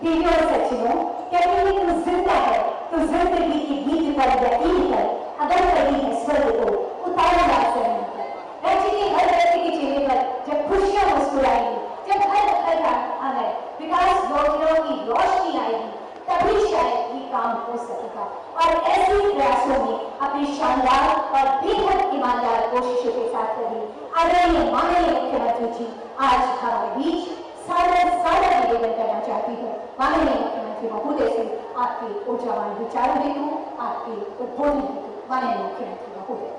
देवियों और सज्जनों, कहते हैं कि तू जिंदा है तो जिंदगी की गीत पर यकीन कर, अगर कभी है स्वर्ग को उतारा जा सकता है। राज्य के हर व्यक्ति के चेहरे पर जब खुशियां मुस्कुराएंगी, जब हर घर आंगन विकास योजनाओं की रोशनी आएगी, तभी शायद ये काम हो सकेगा। और ऐसे प्रयासों में अपनी शानदार और बेहद ईमानदार कोशिशों के साथ रही आदरणीय माननीय मुख्यमंत्री जी आज हमारे बीच सादर निवेदन करना चाहती हूँ माननीय मुख्यमंत्री महोदय से आपके ऊर्जावान विचारों हेतु, आपके उद्बोधन हेतु माननीय मुख्यमंत्री महोदय।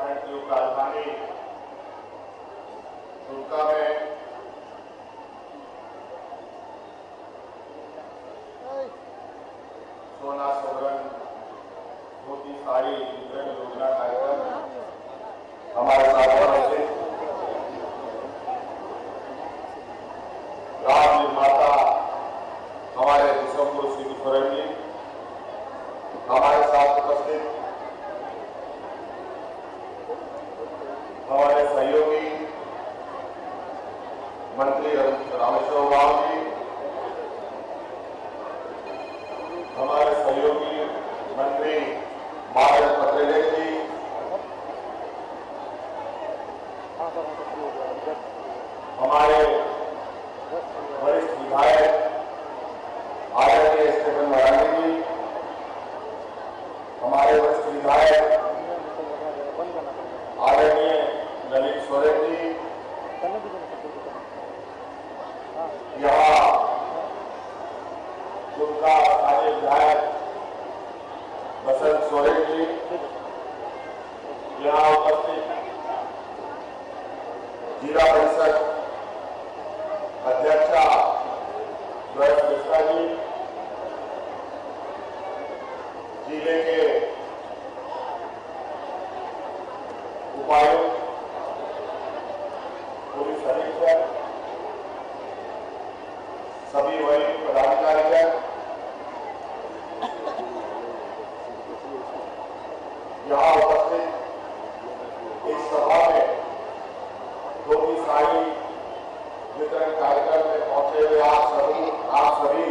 संयुक्त राजधानी दुमका में सोना सोबरन धोती साड़ी वितरण योजना कार्यक्रम हमारे साथ थे। राम निर्माता हमारे विश्वपुरुष श्री सोरेन जी हमारे साथ उपस्थित, हमारे सहयोगी मंत्री रामेश्वर उरांव जी, हमारे सहयोगी मंत्री महाराज पटेल जी, हमारे वरिष्ठ विधायक आदरणीय स्टेफन मरांडी जी, हमारे वरिष्ठ विधायक आदरणीय ललित सोरेन जी, यहाँ दुमका स्थानीय विधायक बसंत सोरेन जी, यहाँ उपस्थित जिला परिषद अध्यक्षा जोयस मिश्रा जी, जिले के उपायुक्त, पुलिस अधीक्षक, सभी वरिष्ठ पदाधिकारीगण, यहाँ उपस्थित इस सभा में धोती साड़ी वितरण कार्यक्रम में पहुंचे हुए आप सभी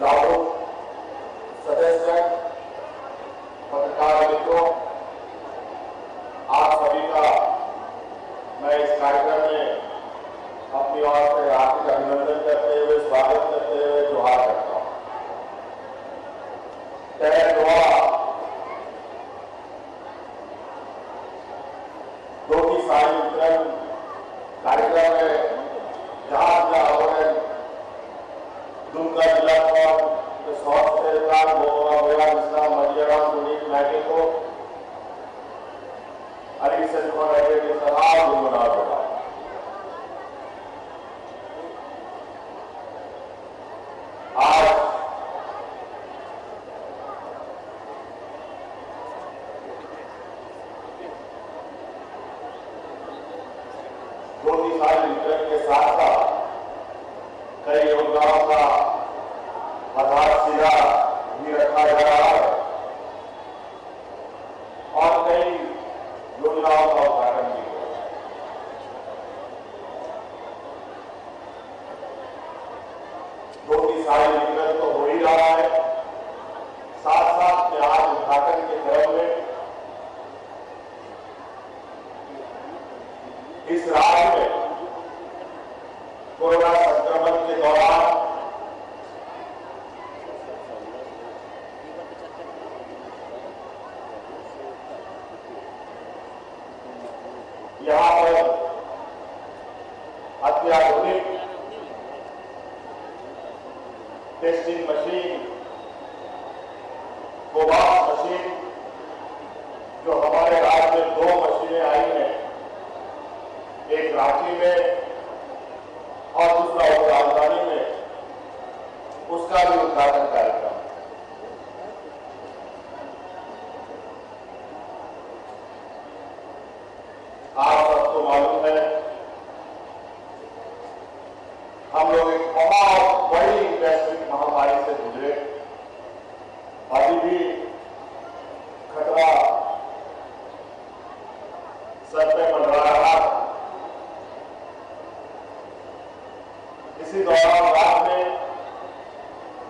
लाभुक सदस्य, पत्रकार मित्रों, आप सभी का मैं इस कार्यक्रम में अपनी ओर से हार्दिक अभिनंदन करते हुए, स्वागत करते हुए जोहार करता हूं। तय दुआ धोती साड़ी वितरण कार्यक्रम में जहां जहां हो रहे दुमका जिला को स्वास्थ्य सेवका गोवा मिश्रा मजियाराम सुनील नायके को अली से के सलाह गुनगुना होगा। आज धोती साड़ी वितरण के साथ साथ कई योजनाओं का आधारशिला भी रखा जा रहा है और कई योजनाओं का उद्घाटन भी हो रहा है। धोती साड़ी वितरण तो हो ही रहा है, साथ साथ में आज उद्घाटन के क्रम में इस राज्य में कोरोना संक्रमण के दौरान यहाँ पर अत्याधुनिक टेस्टिंग मशीन, कोवाक्स मशीन, जो हमारे राज्य में 2 मशीनें आई हैं, एक रांची में और दूसरा राजधानी में, उसका भी उद्घाटन कार्यक्रम। आप सबको मालूम है हम लोग एक बहुत बड़ी वैश्विक महामारी से गुजरे, अभी भी खतरा सर पे मंडरा रहा। इसी दौरान राज्य में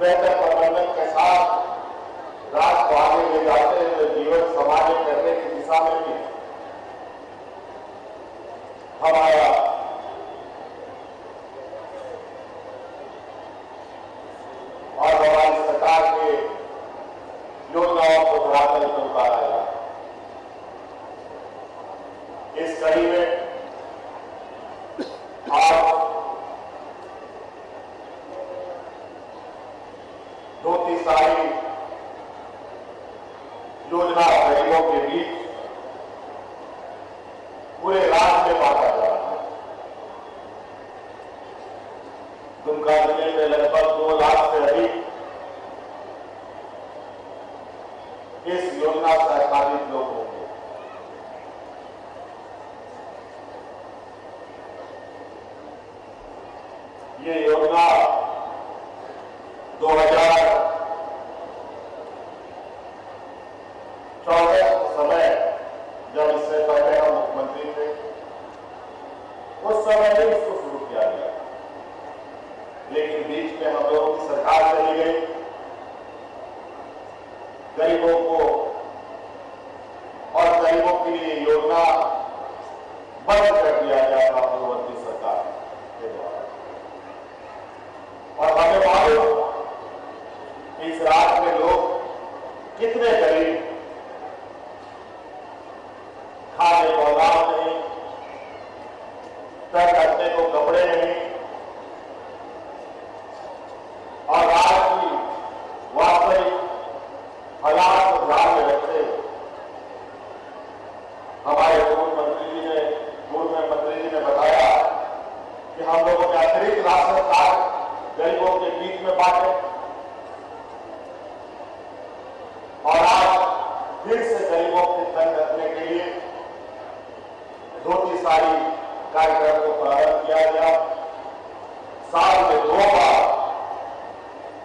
बेहतर प्रबंधन के साथ राज्य को आगे ले जाते हुए जीवन सामान्य करने की दिशा में भी हमारा और हमारी सरकार के योजनाओं को धरातल पर उतारा जाए। इस कड़ी में आज धोती साड़ी योजना इस योजना से आच्छादित लोग होंगे। ये योजना 2014 समय, जब इससे पहले हम मुख्यमंत्री थे, उस समय ही इसको शुरू किया गया। लेकिन बीच में हम लोगों की सरकार चली गई, गरीबों को और गरीबों के लिए योजना बंद कर दिया गया था पूर्ववर्ती सरकार के द्वारा। और हमें मालूम इस राज्य में लोग कितने गरीब, खाने को अनाज नहीं, तय करने को कपड़े नहीं, और राज्य की वास्तविक हालात को ध्यान में रखते हमारे पूर्व मंत्री जी ने बताया कि हम लोगों के अतिरिक्त राशन कार्ड गरीबों के बीच में बांटे, और आज फिर से गरीबों के तंग रखने के लिए धोती साड़ी कार्यक्रम को प्रारंभ किया गया। साल में 2 बार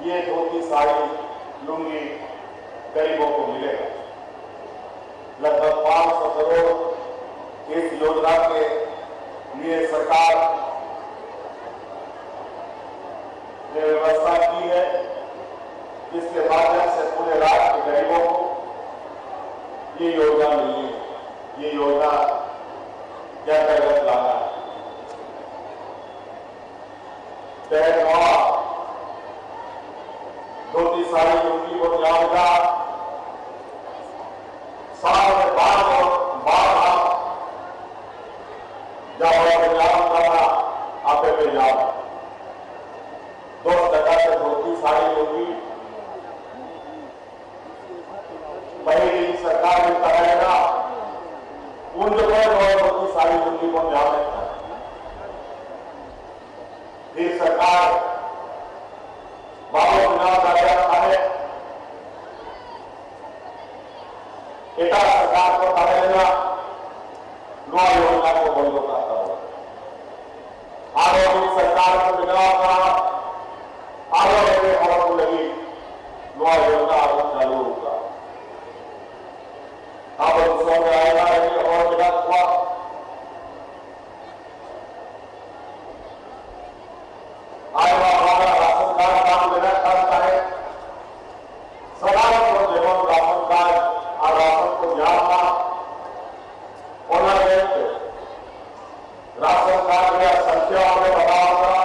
ये धोती साड़ी लुंगी गरीबों को मिलेगा। लगभग 500 करोड़ इस योजना के लिए सरकार ने व्यवस्था की है, जिसके माध्यम से पूरे राज्य के गरीबों को ये योजना मिली है। ये योजना के अंतर्गत लाना है। पहनवा धोती साड़ी लुंगी को जाऊंगा, साल में बार जब जाऊंगा आपे पे जाऊंगा 10% से धोती साड़ी लुंगी पहली सरकार ने कराएगा, उन जगह धोती साड़ी लुंगी को जाने फिर सरकार बाबू चुनाव राजा थाने एटा सरकार को करेगा नौ योजना को बंद करता होगा। आरोपी सरकार को बिना आरोपी और को लगी नौ योजना आरोप चालू होगा। अब दूसरों में आएगा और बिना हुआ आएगा हमारा राशन कार्ड काम बिना करता है। सरकार को देखो राशन कार्ड और राशन को जानना उन्होंने राशन कार्ड में संख्या में बताओगा।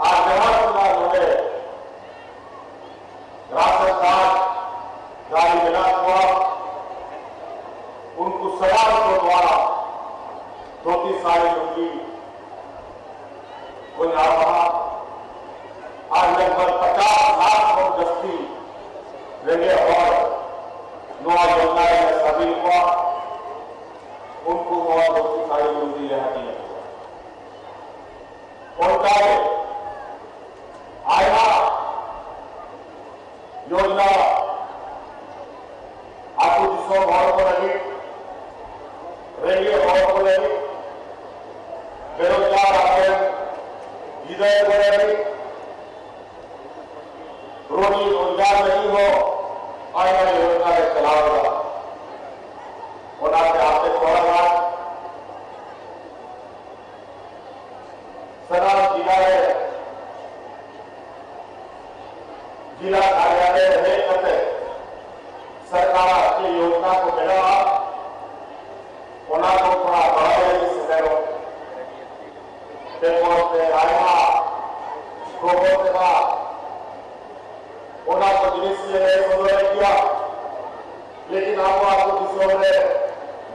आज जहां उन्होंने राशन कार्ड गाड़ी मिला हुआ, उनको सरकार को द्वारा धोती साड़ी लुंगी को आज लगभग 50 लाख लोग दस्ती लगे और नौ योजनाएं में सभी हुआ, उनको और धोती साड़ी लुंगी यहाँ दिया उनका आया योजना आपको जिसको भाव को लगी, रेलवे भाव को लगी, बेरोजगार आपने हृदय को लगी, रोजी रोजगार नहीं हो आने योजना में चलाओगा उन्होंने आपसे थोड़ा सराब जिला कार्यालय रहे करते सरकार की योजना को मिला उन्होंने थोड़ा बढ़ाया आया गोबों के बाद उन्होंने जिनिस किया, लेकिन आपको दूसरों में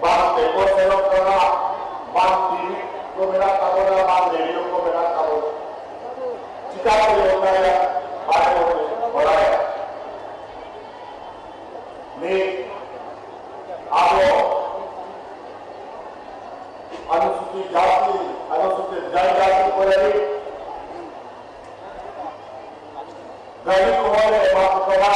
बात देखो सहयोग करना, बात टीवी को मेरा करोना, बात रेडियो को मेरा करो चिका को होता है बात बड़ा है। आपको अनुसूचित जाति अनुसूचित जनजाति को लगी गरीब को बात करा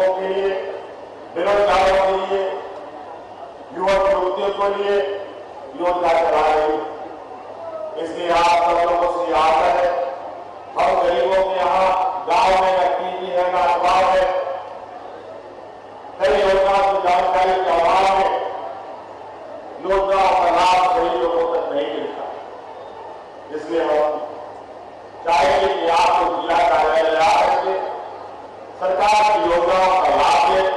गरीबों के लिए, बेरोजगारों के लिए, युवक युवतियों के लिए योजना चला रही है। इसलिए आप सब लोगों से याद है, हम गरीबों के यहाँ गांव में न टीवी है न अखबार है, कई योजना की जानकारी के अभाव में योजनाओं का लाभ सही लोगों तक नहीं मिलता। इसलिए हम चाहेंगे कि आप लोग जिला कार्यालय आ करके सरकार की योजनाओं का लाभ दें।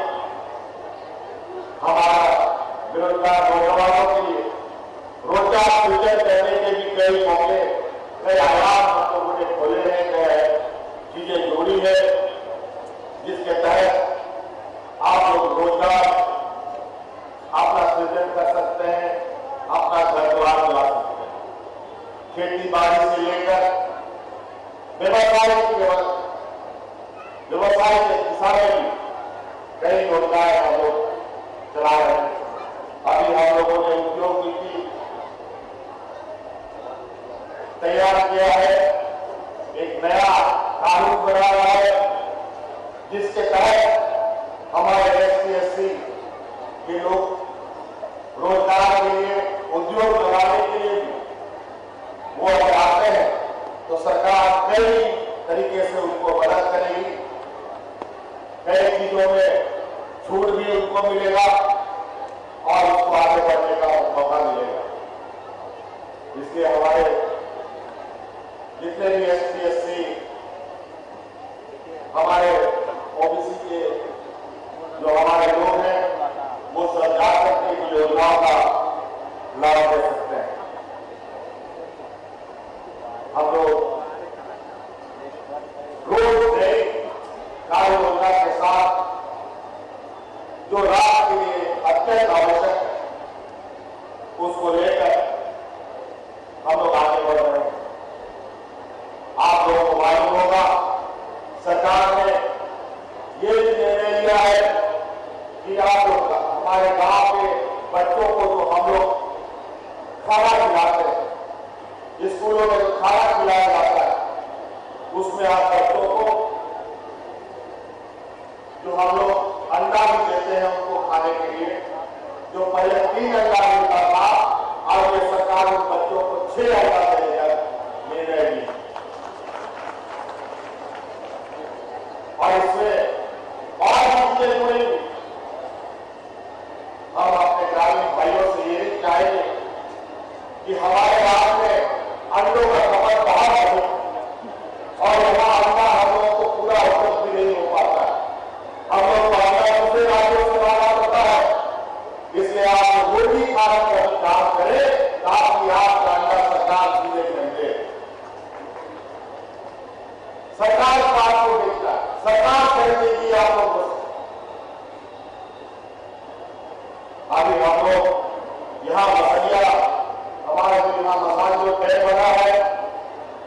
हमारा बेरोजगार नौजवानों के लिए रोजगार सृजन करने के भी कई मौके, कई आयाम हम लोगों ने खोले हैं, कई चीजें जोड़ी है, जिसके तहत आप लोग रोजगार अपना सृजन कर सकते हैं, अपना घर द्वार चला सकते हैं। खेती बाड़ी से लेकर व्यवसाय के दिशा में भी कई योजनाएं हम लोग चला रहे हैं। अभी हम लोगों ने उद्योग नीति तैयार किया है, एक नया कानून बना रहा है, जिसके तहत हमारे SC/ST के लोग रोजगार के लिए, उद्योग लगाने के लिए वो अगर आते हैं तो सरकार कई तरीके से उनको मदद करेगी, कई चीजों में छूट भी उनको मिलेगा और उसको आगे बढ़ने का मौका मिलेगा। इसलिए हमारे जितने भी SC/ST हमारे OBC के जो हमारे लोग हैं वो सब जा करके इन योजनाओं का लाभ ले सकते हैं। हम लोग रोज नई कार्य योजना के साथ जो राष्ट्र के लिए अत्यंत आवश्यक है उसको लेकर हम लोग आगे बढ़ रहे हैं। आप लोगों को मालूम होगा, सरकार ने ये भी निर्णय लिया है कि आप लोग हमारे गांव के बच्चों को जो हम लोग खाना खिलाते हैं, स्कूलों में जो खाना खिलाया जाता है, उसमें आप बच्चों को जो हम लोग अंडा भी देते हैं उनको खाने के लिए, जो पहले 3 अंडा मिलता था, अब ये सरकार उन बच्चों को 6 अंडा देने का निर्णय लिया। और इसमें और भी चीजें जुड़ेंगी। हम अपने ग्रामीण भाइयों से ये भी चाहेंगे कि हमारे राज्य में अंडों का खपत बहुत है और यहाँ अंडा हम लोगों को पूरा उपलब्ध भी नहीं हो पाता है। हम लोग को अंडा दूसरे राज्यों से लाना पड़ता है। इसलिए आप वो भी काम करें ताकि आपका अंडा सरकार सीधे खरीदे। सरकार आपको बेचता है, सरकार खरीदेगी आप लोगों से। अभी हम लोग यहाँ मसलिया, हमारे जो यहाँ मसाल जो डैम बना है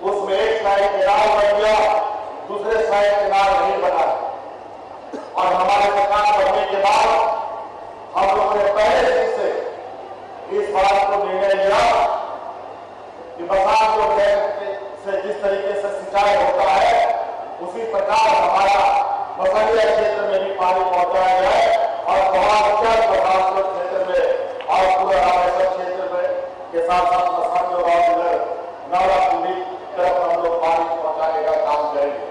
उसमें एक साइड केनाल बन गया, दूसरे साइड केनाल नहीं बना। और हमारे सरकार बनने के बाद हम लोगों ने पहले दिन से इस बात को निर्णय लिया कि मसाल जो डैम से जिस तरीके से सिंचाई होता है उसी प्रकार हमारा मसलिया क्षेत्र में भी पानी पहुंचाया जाए और बहुत जल्द मसाल क्षेत्र में और पूरा रामेश्वर क्षेत्र में के साथ साथ मसाल और इधर नवरात्रि तरफ हम लोग पानी पहुंचाने का काम करेंगे।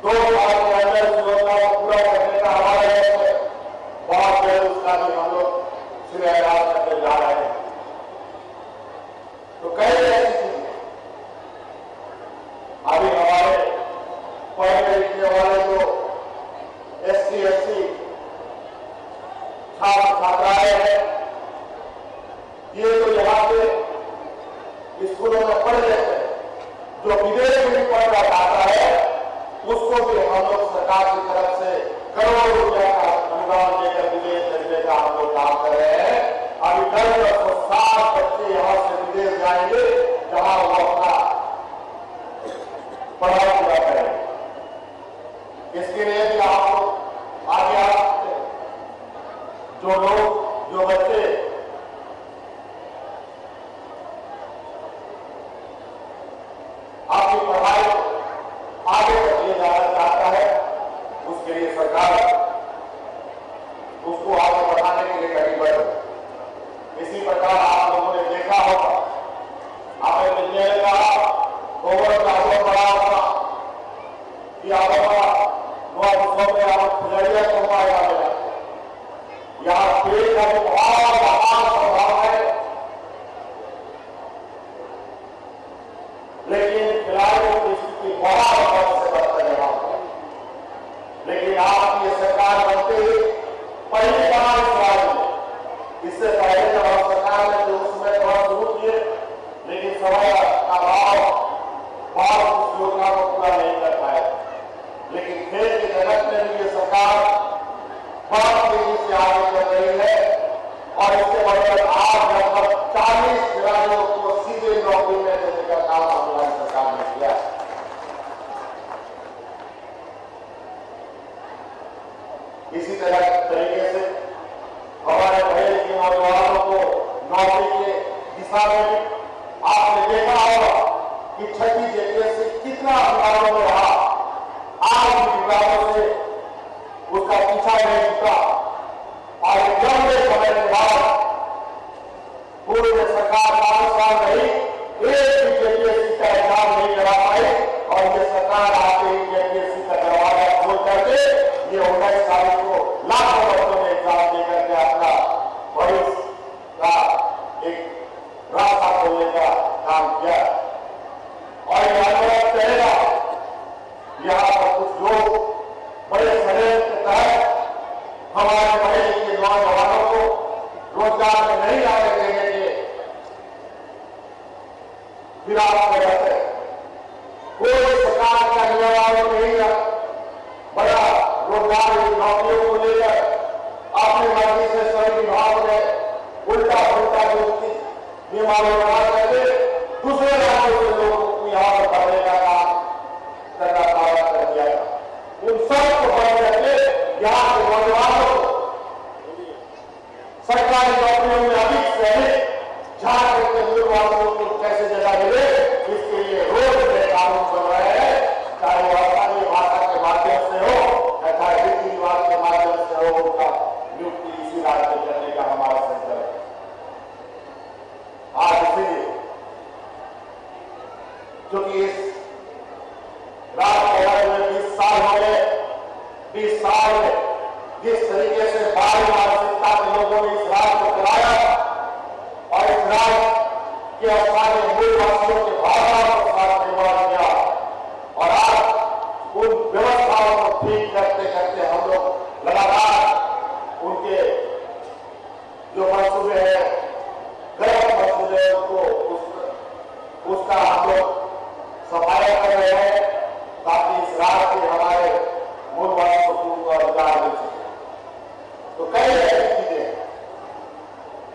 2 साल के अंदर इस योजना को पूरा करने का हमारा लक्ष्य है। बहुत जल्द उसका भी हम लोग शिलान्यास करने जा रहे हैं। तो कई ऐसी चीजें अभी हमारे पढ़ने लिखने वाले जो SC/ST छात्र छात्राएं हैं, ये तो यहाँ पे स्कूलों में पढ़ लेते हैं, जो विदेश में भी पढ़ना चाहता है उसको भी हम लोग सरकार की तरफ से करोड़ों रुपए का अनुदान देकर विदेश भेजने का हम लोग काम कर रहे हैं। अभी 10-60 बच्चे यहाँ से विदेश जाएंगे जहां वो अपना पढ़ाई पूरा करेंगे। इसके लिए भी आप लोग आगे आ सकते हैं। जो बच्चे आपकी पढ़ाई आगे तक ले जाना चाहता है उसके लिए सरकार योजना को पूरा नहीं कर पाए, लेकिन खेल के जगत में भी ये सरकार बहुत तेजी से आगे बढ़ रही है और इससे बढ़कर आज लगभग 40 खिलाड़ियों को सीधे नौकरी में देने का काम हमारी सरकार ने किया। इसी तरीके से हमारे बड़े के नौजवानों को नौकरी के दिशा में आपने देखा होगा कि छठी जेपीएससी कितना विवादों में रहा, आज भी विवादों से उसका पीछा नहीं छूटा और एक लंबे समय के बाद पूर्व सरकार 5 साल रही, एक भी जेपीएससी का एग्जाम नहीं करा पाई और ये सरकार आके ही जेपीएससी का दरवाजा खोल करके ये 19 तारीख को लाखों बच्चों में एग्जाम दे करके अपना भविष्य का एक रास्ता खोलने का काम किया। और ये आंदोलन चलेगा। यहाँ पर कुछ लोग बड़े षड्यंत्र के तहत हमारे बड़े के नौजवानों को रोजगार में नहीं आने देने के विराट में रहते, कोई सरकार का नियमावली नहीं है, बड़ा रोजगार की नौकरियों को लेकर अपनी मर्जी से सभी विभागों ने उल्टा पुल्टा जो नियमावली बना करके दूसरे राज्यों के लोगों को यहाँ पर भरने का काम करना प्रारंभ कर दिया था। उन सबको बंद करके यहाँ के नौजवानों को सरकारी नौकरियों में अधिक से अधिक झारखंड के मूलवासियों को कैसे जगह मिले, इसके लिए रोज नए कानून बन रहे हैं, चाहे वो स्थानीय भाषा के माध्यम से हो या चाहे रीति रिवाज के माध्यम से हो, उनका नियुक्ति इसी राज्य में करने का हमारा संकल्प है। आज इसीलिए क्योंकि इस राज्य में 20 साल हो गए, 20 साल में जिस तरीके से बाहरी मानसिकता के लोगों ने इस राज्य को चलाया और इस राज्य के स्थानीय मूलवासियों के भावनाओं के साथ निर्माण किया और आज उन व्यवस्थाओं को ठीक करते करते हम लोग लगातार उनके जो मंसूबे हैं, गलत मंसूबे उसका हम लोग सफाया कर रहे हैं ताकि इस राज्य के हमारे मूलवासियों को रोजगार मिल सके। तो कई ऐसी चीजें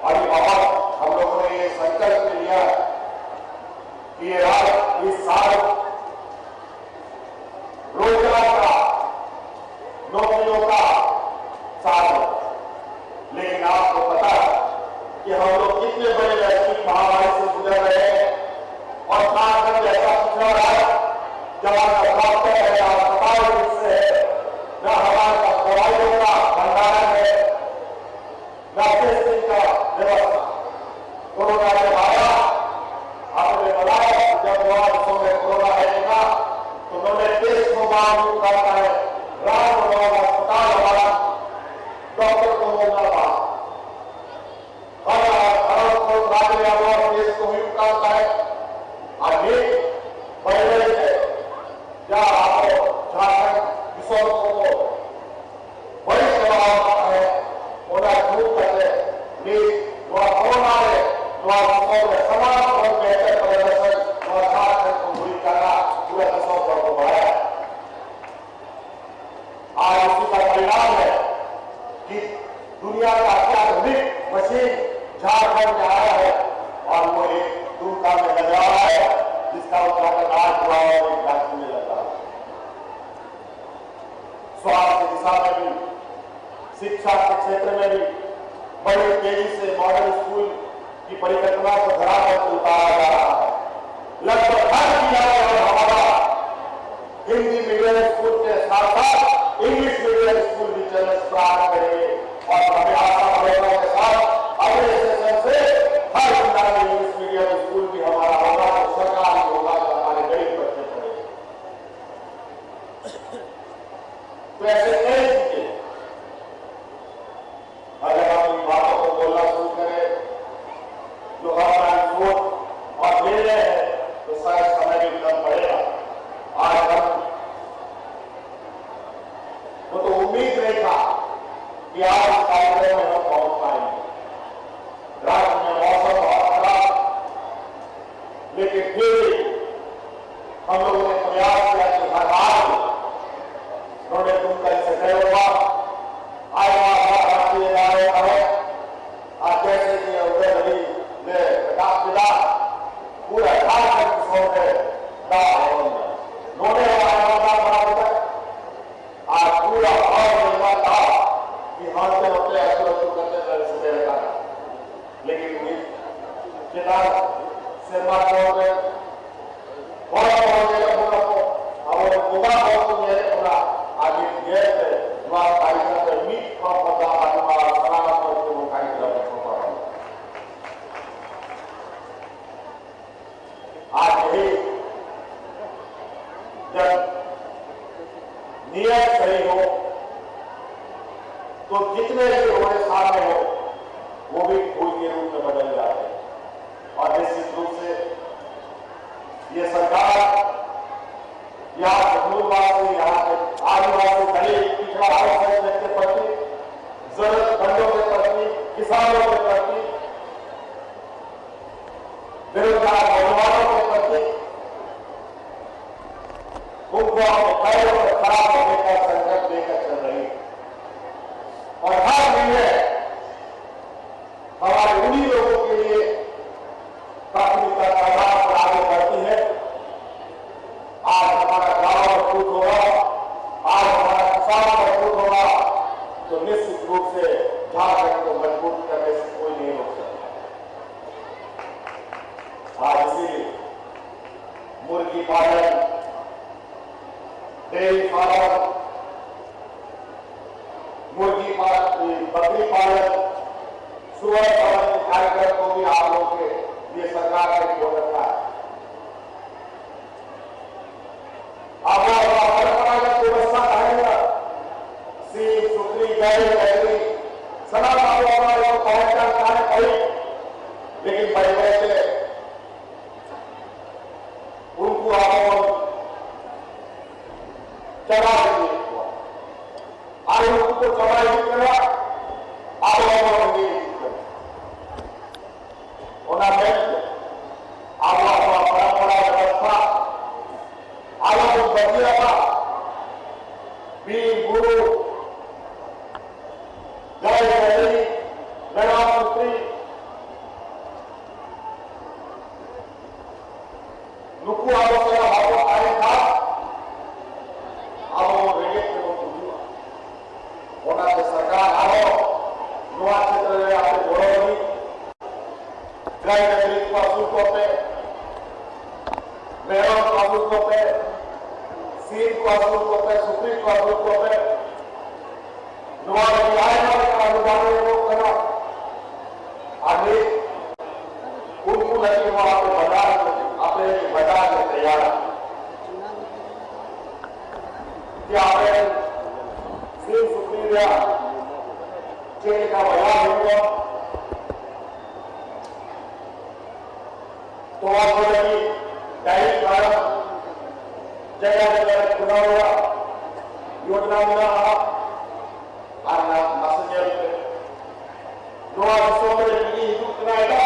अभी बहुत हम लोगों ने ये संकल्प लिया कि ये राज्य इस साल रोजगार का, नौकरियों का साल है, लेकिन आपको पता है कि हम लोग कितने बड़े वैश्विक महामारी से गुजर रहे हैं और झारखंड ऐसा पिछड़ा रहा है, जहां का डॉक्टर है, अस्पताल से है, न हमारे पास दवाइयों का भंडारण है, न टेस्टिंग का व्यवस्था। कोरोना जब आया, आपने बताया जब देशों में कोरोना आएगा तो उन्होंने टेस्ट को मांग करता है, राम अस्पताल हमारा डॉक्टर को होना था, देश को भी उतारता है। आगे पहले से क्या आपको झारखंड किशोरों को बड़ी सेवा है, उन्हें दूर करते कोरोना में समान और बेहतर प्रदर्शन और झारखंड को दूरी करना पूरा किशोर को बढ़ाया। आज इसी का परिणाम है कि दुनिया का अत्याधुनिक मशीन झारखंड में आया है और वो एक दुमका में लगा रहा है, जिसका उद्घाटन आज हुआ और एक राज्य में लगा। स्वास्थ्य दिशा में भी, शिक्षा के क्षेत्र में भी बड़ी तेजी से मॉडल स्कूल की परिकल्पना को धरातल पर उतारा जा रहा है। लगभग हर जिला में हमारा हिंदी मीडियम स्कूल के साथ साथ इंग्लिश मीडियम स्कूल भी चलने प्रारंभ करेंगे और हमें आशा बढ़ेगा के साथ अगले सेशन से हर जिला में इंग्लिश मीडियम स्कूल भी हमारा होगा, तो सरकारी होगा, तो हमारे गरीब बच्चे पढ़ेंगे। तो ऐसे कई चीजें अगर हम इन बातों को बोलना शुरू करें जो हमारा सोच और ले रहे हैं तो शायद समय भी कम पड़ेगा। आज हम वो तो उम्मीद नहीं था कि आज इस कार्यक्रम में हम पहुंच पाएंगे। राज्य में मौसम बहुत खराब, लेकिन फिर भी हम लोगों ने प्रयास Oba waktu ni orang ada dia dua kali saja meet from pada agama salah satu bukan dalam perkara. आज ही जब नियत सही हो तो जितने भी हमारे सामने हो वो भी फूल के रूप में बदल जाते हैं और निश्चित रूप से ये सरकार यहाँ जमूरवासी यहाँ के आदिवासी दलित पिछड़ा वर्ग के प्रति जरूरतमंदों के प्रति किसानों के प्रति बेरोजगार नौजवानों के प्रति उनको अपने पैरों पर खड़ा होने का संकल्प लेकर चल रही है और हर महीने हमारे उन्हीं लोगों के लिए प्राथमिकता तादाद पर आगे बढ़ती है। आज हमारा गांव मजबूत होगा, आज हमारा किसान मजबूत होगा तो निश्चित रूप से झारखंड को मजबूत करने से कोई नहीं रोक सकता। आज इसीलिए मुर्गी पालन, डेयरी पालन, मुर्गी पालन, बकरी पालन, सुअर पालन के कार्यक्रम को भी आप लोग के लिए सरकार ने खोल रखा है। अब परंपरागत व्यवस्था कहेगा सीप, सुकरी, गाय, बैली सना हमारे पहचान कार्य करी, लेकिन बड़े बड़े से उनको आप चढ़ा देंगे आज उनको चढ़ाई नहीं करा आप परंपरा व्यवस्था आलोक बचिया था बीज गुरु गाय बैली गणा पुत्री नुकू आलोचना भाव आए था अब वो रेगे के वो हुआ होना के सरकार आओ नुआ क्षेत्र में आपने बोलोगी गाय बैली को असूलों पे मेहरों को असूलों पे सीप को असूलों पे सुप्री को असूलों पे नुआ के आए ना का अनुदान वो करा आगे उनको लगी वहां पे बाजार में तैयार है कि आपने सिर्फ सुप्रीम चेन का बाजार होगा तो आप बोलेगी डायरी फार्म जगह जगह खुला हुआ योजना मिला और मैसेंजर पे नोआ विश्व में हिंदू बनाएगा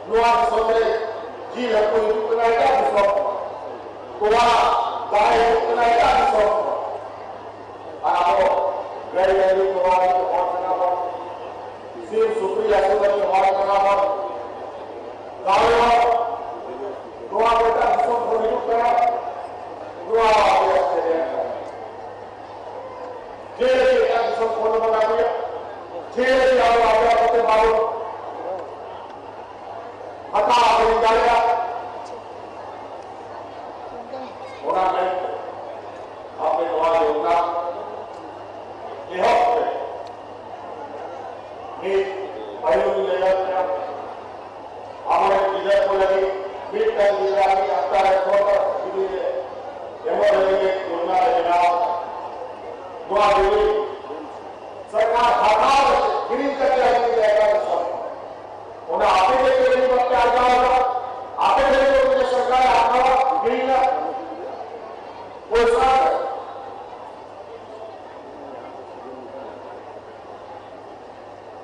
नोआ विश्व में जी है कोई हिंदू बनाएगा विश्व तो वहां गाय हिंदू बनाएगा विश्व आपको गाय वैल्यू को हमारे को और करना पड़ सिर्फ सुप्री ऐसे करके हमारे करना पड़ गाँव नोआ बेटा विश्व को हिंदू करा नोआ जेल सब फोन बना दिया जेल आओ आपके मालूम हटा नहीं जाएगा होना नहीं आपने दुआ योजना ये भाइयों की जगह हमारे जिले को लगी बीट कर दिया कि आपका छोटा योजना लगेगा दुआ देवी सरकार हड़ताल गिरी करके आगे जाएगा उन्हें आगे देखे नहीं बनते आ जाएगा आगे देखे उन्हें सरकार आपका गिरी ना वो साथ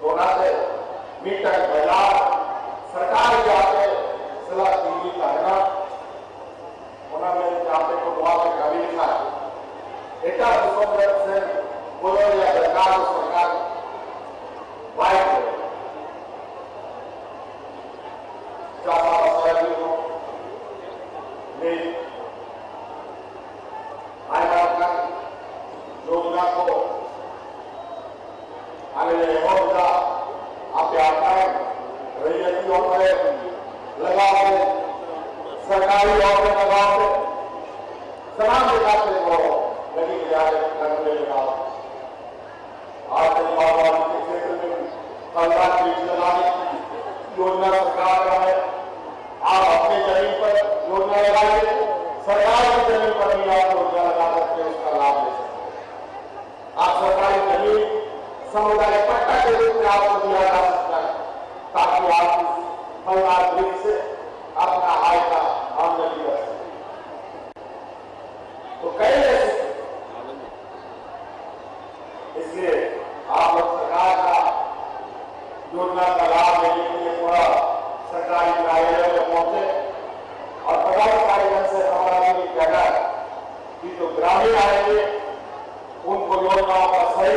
तो ना से मीटर बाजार सरकार जाके सलाह टीवी करना उन्होंने जाते को दुआ में कभी लिखा है एटा से बोलो या सरकार वाइट चाचा सहयोगी को में आया का योजना को आने होगा आप आता है रैयती और लगा सरकारी और लगा तमाम विकास को लगी करने लगा। आज के बागवानी के क्षेत्र में फलदार वृक्ष लगाने की योजना सरकार का है। आप अपने जमीन पर योजना लगाइए, सरकार की जमीन पर भी आप योजना लगा सकते हैं, उसका लाभ ले सकते हैं। आप सरकारी जमीन समुदाय पट्टा के रूप में आपको दिया जा सकता है, ताकि आप फलदार वृक्ष से अपना आय का आमदनी कर सकें। तो कई ऐसे, इसलिए आप लोग सरकार का योजना का लाभ लेने के लिए थोड़ा सरकारी कार्यालयों में पहुंचे और पदाधिकारियों से हमारा भी कहना है कि जो ग्रामीण आएंगे उनको योजनाओं का सही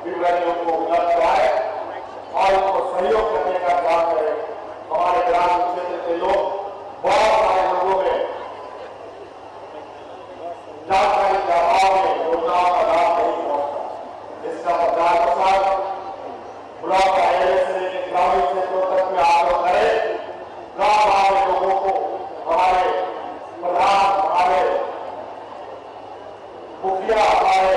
विवरणियों को उपलब्ध कराए और उनको सहयोग करने का काम करें। हमारे ग्रामीण क्षेत्र के लोग, बहुत सारे लोगों में जानकारी के अभाव में योजनाओं का लाभ नहीं पहुंचता। इसका प्रचार प्रसार ब्लॉक कार्यालय से लेकर ग्रामीण क्षेत्रों तक में आप लोग करें। गांव में लोगों को हमारे प्रधान, हमारे मुखिया, हमारे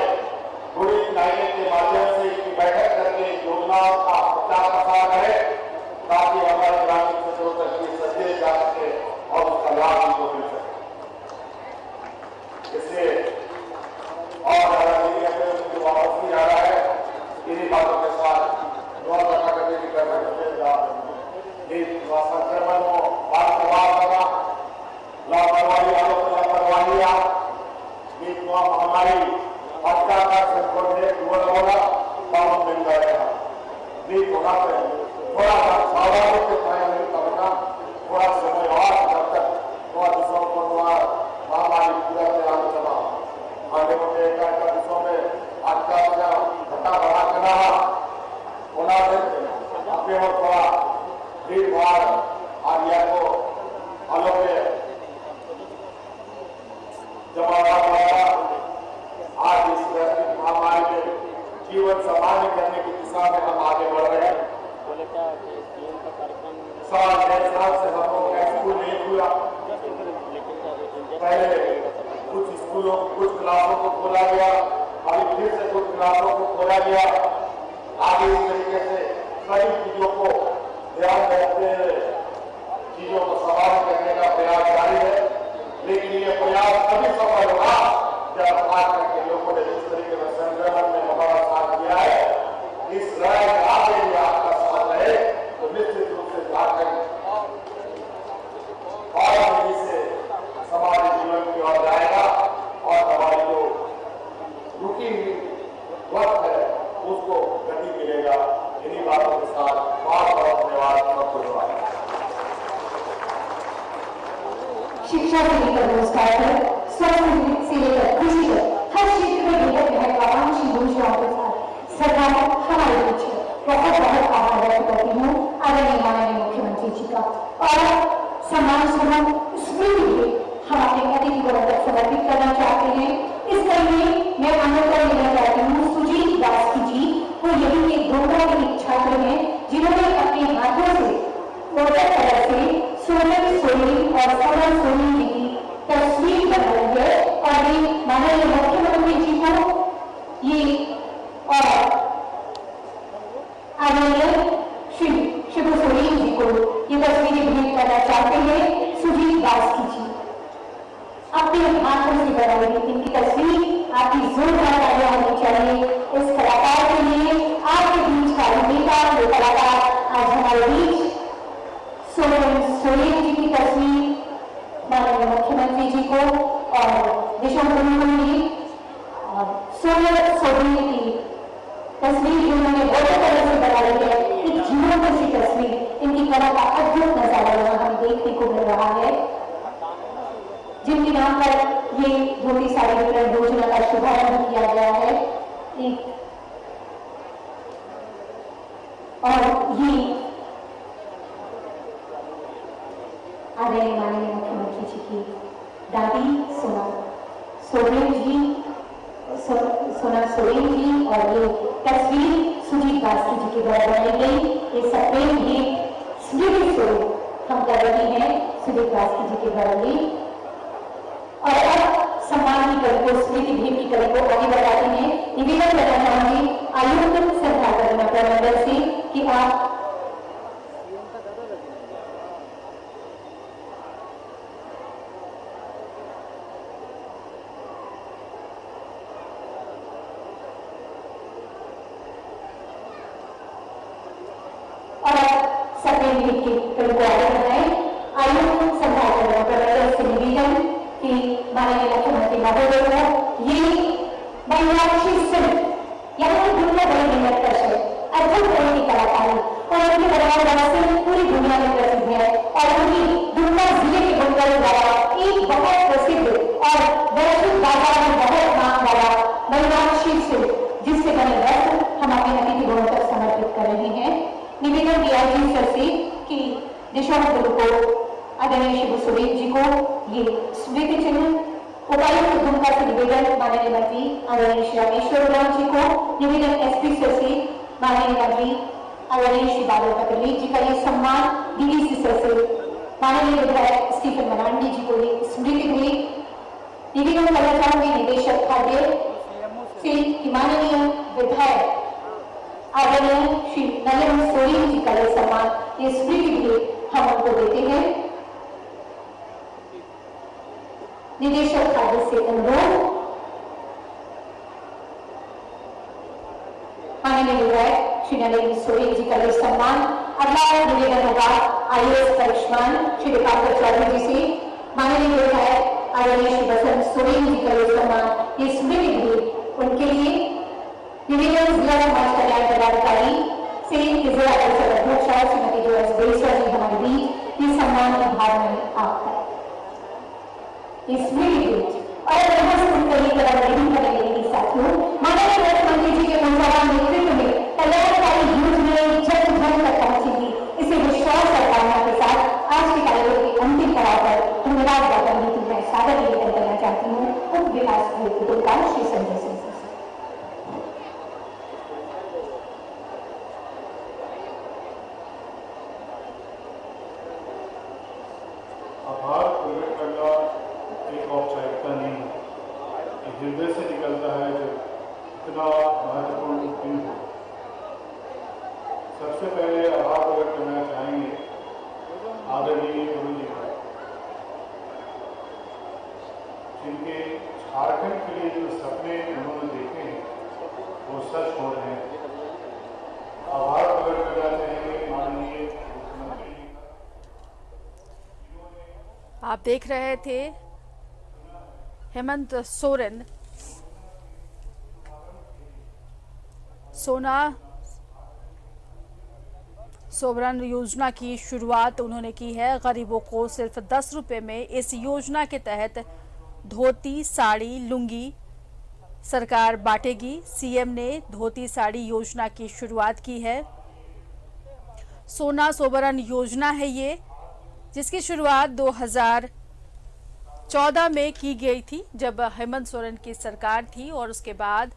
गुड़ी नायक के माध्यम से इसकी बैठक करके योजनाओं का प्रचार प्रसार करें, ताकि हमारे ग्रामीण क्षेत्रों तक ये संदेश जा सके और उसका लाभ उनको मिल सके। इसलिए और वापस नहीं आ रहा है, इन्हीं बातों के साथ करने की संक्रमण को लापरवाही वालों को लापरवाही महामारी होगा बहुत मिल जाएगा। थोड़ा सा सावधानी से करना, थोड़ा समय और जब तक महामारी पूरा तैयार चला आगे बढ़े दिशों में घटा बढ़ा करना होना अपने और थोड़ा भीड़ भाड़ आदिया को अलोके जमाना पड़ा। आज इस वैश्विक महामारी में जीवन सामान्य करने की दिशा में हम आगे बढ़ रहे हैं। साल 1.5 साल से हम लोगों का स्कूल नहीं खुला। पहले कुछ स्कूलों, कुछ क्लासों को खोला गया, अभी फिर से कुछ क्लासों को खोला गया। आगे इस तरीके से सभी चीजों को ध्यान रखते हुए चीजों को सवाल करने का प्रयास जारी है। लेकिन ये प्रयास तभी सफल होगा जब आज तक के लोगों ने जिस तरीके से संक्रमण में हमारा साथ दिया है, इस लड़ाई में आगे भी आपका साथ रहे तो निश्चित रूप से झारखंड और तेजी से समाज जीवन की ओर जाएगा और हमारी जो रुकी हुई वक्त है उसको गति मिलेगा। इन्हीं बातों के साथ बहुत बहुत धन्यवाद। शिक्षा से लेकर रोजगार तक, स्वास्थ्य से लेकर कृषि तक, हर क्षेत्र में बेहद महत्वाकांक्षी योजनाओं के साथ सरकार हमारे बीच है। बहुत बहुत आभार व्यक्त करती हूँ आदरणीय माननीय मुख्यमंत्री जी का। और सम्मान स्वरूप स्मृति में हम अपने अतिथि को समर्पित करना चाहते हैं। इस कड़ी में मैं आमंत्रण देना चाहती हूँ सुजीत दास जी को। यही एक गोंडा के एक छात्र हैं जिन्होंने अपने हाथों से वाटर कलर से सोनम सोनी और सोनम सोनी जी की तस्वीर बनाई है और ये माननीय मुख्यमंत्री जी को ये और आदरणीय श्री शिव सोरेन जी को ये तस्वीरें भेंट करना चाहते हैं। सुजीत दास जी अपने हाथों से बनाई गई इनकी तस्वीर आपकी जोरदार तालियां होनी चाहिए इस कलाकार के लिए। आपके बीच का नेता, ये कलाकार आज हमारे बीच सोनम सोरेन जी की तस्वीर माननीय मुख्यमंत्री जी को और दिशा मुख्यमंत्री सोनम सोरेन की तस्वीर जिन्होंने वाटर कलर से बनाई है, एक जीवंत सी तस्वीर। इनकी कला का अद्भुत नजारा यहाँ हमें देखने को मिल रहा है, जिनके नाम पर ये धोती साड़ी वितरण योजना का शुभारंभ किया गया है। और ये आदरणीय माननीय मुख्यमंत्री जी की दादी सोनम सोरेन जी और ये तस्वीर सुजीत दास जी के द्वारा बनाई गई। ये सप्रेम ये स्मृति स्वरूप हम कर रहे हैं सुजीत दास जी के द्वारा। और अब सम्मान कल को स्मृति भीम की कड़ी को आगे बढ़ाते हैं। निवेदन करना चाहूंगी आयुक्त संध्या प्रमंडल से कि आप और सफेद लीग की कड़ी को आगे बढ़ाएं। आयुक्त संध्या प्रमंडल से निवेदन कि माननीय मुख्यमंत्री महोदय को ये महिलाक्षी सिर्फ यहाँ की दुनिया बड़ी मेहनत कश है, अद्भुत तरह की कलाकारी और उनके बनाया हुआ सिर्फ पूरी दुनिया में प्रसिद्ध है और उनकी दुमका जिले के बंगाल द्वारा एक बहुत प्रसिद्ध और वैश्विक बाजार में बहुत नाम वाला महिलाक्षी सिर्फ जिससे बने वस्त्र हम अपने अतिथि गणों तक समर्पित कर रहे हैं। निवेदन किया जी सर से कि दिशा गुरु को आदरणीय शिव सुरेश जी को ये स्मृति चिन्ह, उपायुक्त दुमका से निवेदन माननीय मंत्री आदरणीय श्री रामेश्वर राम जी को, निवेदन एसपी सर से माननीय मंत्री आदरणीय श्री बादल पटेल जी का ये सम्मान, डीडीसी सर से माननीय विधायक स्टीफन मरांडी जी को ये स्मृति हुई। निवेदन करना चाहूंगी निदेशक खाद्य से कि माननीय विधायक आदरणीय श्री नरेंद्र सोरेन जी का ये सम्मान, ये स्मृति भी हम उनको देते हैं। निदेशक खाद्य से अनुरोध माननीय विधायक श्री नरेंद्र सोरेन जी का ये सम्मान। अगला निवेदन होगा आईएएस करिश्मान श्री दीपांकर चौधरी जी से, माननीय विधायक आदरणीय श्री बसंत सोरेन जी का ये सम्मान, ये स्मृति भी उनके लिए। निवेदन जिला समाज कल्याण पदाधिकारी से जिला परिषद अध्यक्षा श्रीमती जो एस बेसरा जी हमारे बीच ये सम्मान की भाव में आपका स्मृति और यहाँ से उनका ये कदम नहीं करेंगे मेरे साथियों। माननीय मुख्यमंत्री जी के मनोभाव नेतृत्व में कल्याणकारी योजनाएं जन जन तक पहुंचेगी, इसे विश्वास और कामना के साथ आज के कार्यक्रम के अंतिम पड़ाव पर धन्यवाद ज्ञापन हेतु मैं सादर निवेदन करना चाहती हूँ उप विकास अधिकारी श्री संजय सिंह। आभार प्रकट करना एक औपचारिकता नहीं है, हृदय से निकलता है जो इतना महत्वपूर्ण दिन हो। सबसे पहले आभार प्रकट करना चाहेंगे आदरणीय गुरु जी का, जिनके झारखंड के लिए जो सपने उन्होंने देखे हैं वो सच हो रहे हैं। आभार प्रकट करना चाहेंगे माननीय मुख्यमंत्री जी का। आप देख रहे थे हेमंत सोरेन सोना सोबरन योजना की शुरुआत उन्होंने की है। गरीबों को सिर्फ 10 रुपए में इस योजना के तहत धोती, साड़ी, लुंगी सरकार बांटेगी। सीएम ने धोती साड़ी योजना की शुरुआत की है। सोना सोबरन योजना है ये, जिसकी शुरुआत 2014 में की गई थी जब हेमंत सोरेन की सरकार थी और उसके बाद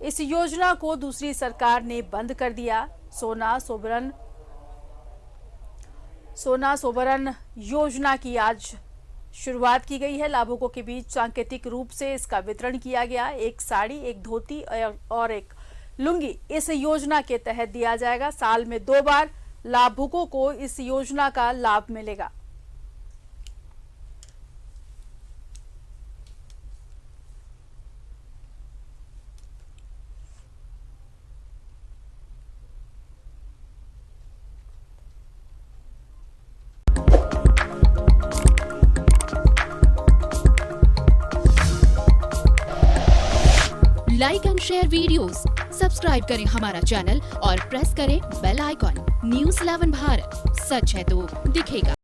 इस योजना को दूसरी सरकार ने बंद कर दिया। सोना सोबरन योजना की आज शुरुआत की गई है। लाभुकों के बीच सांकेतिक रूप से इसका वितरण किया गया। एक साड़ी, एक धोती और एक लुंगी इस योजना के तहत दिया जाएगा। साल में 2 बार लाभुकों को इस योजना का लाभ मिलेगा। Like and share videos, subscribe करें हमारा चैनल और प्रेस करें बेल आइकॉन। न्यूज़ 11 भारत, सच है तो दिखेगा।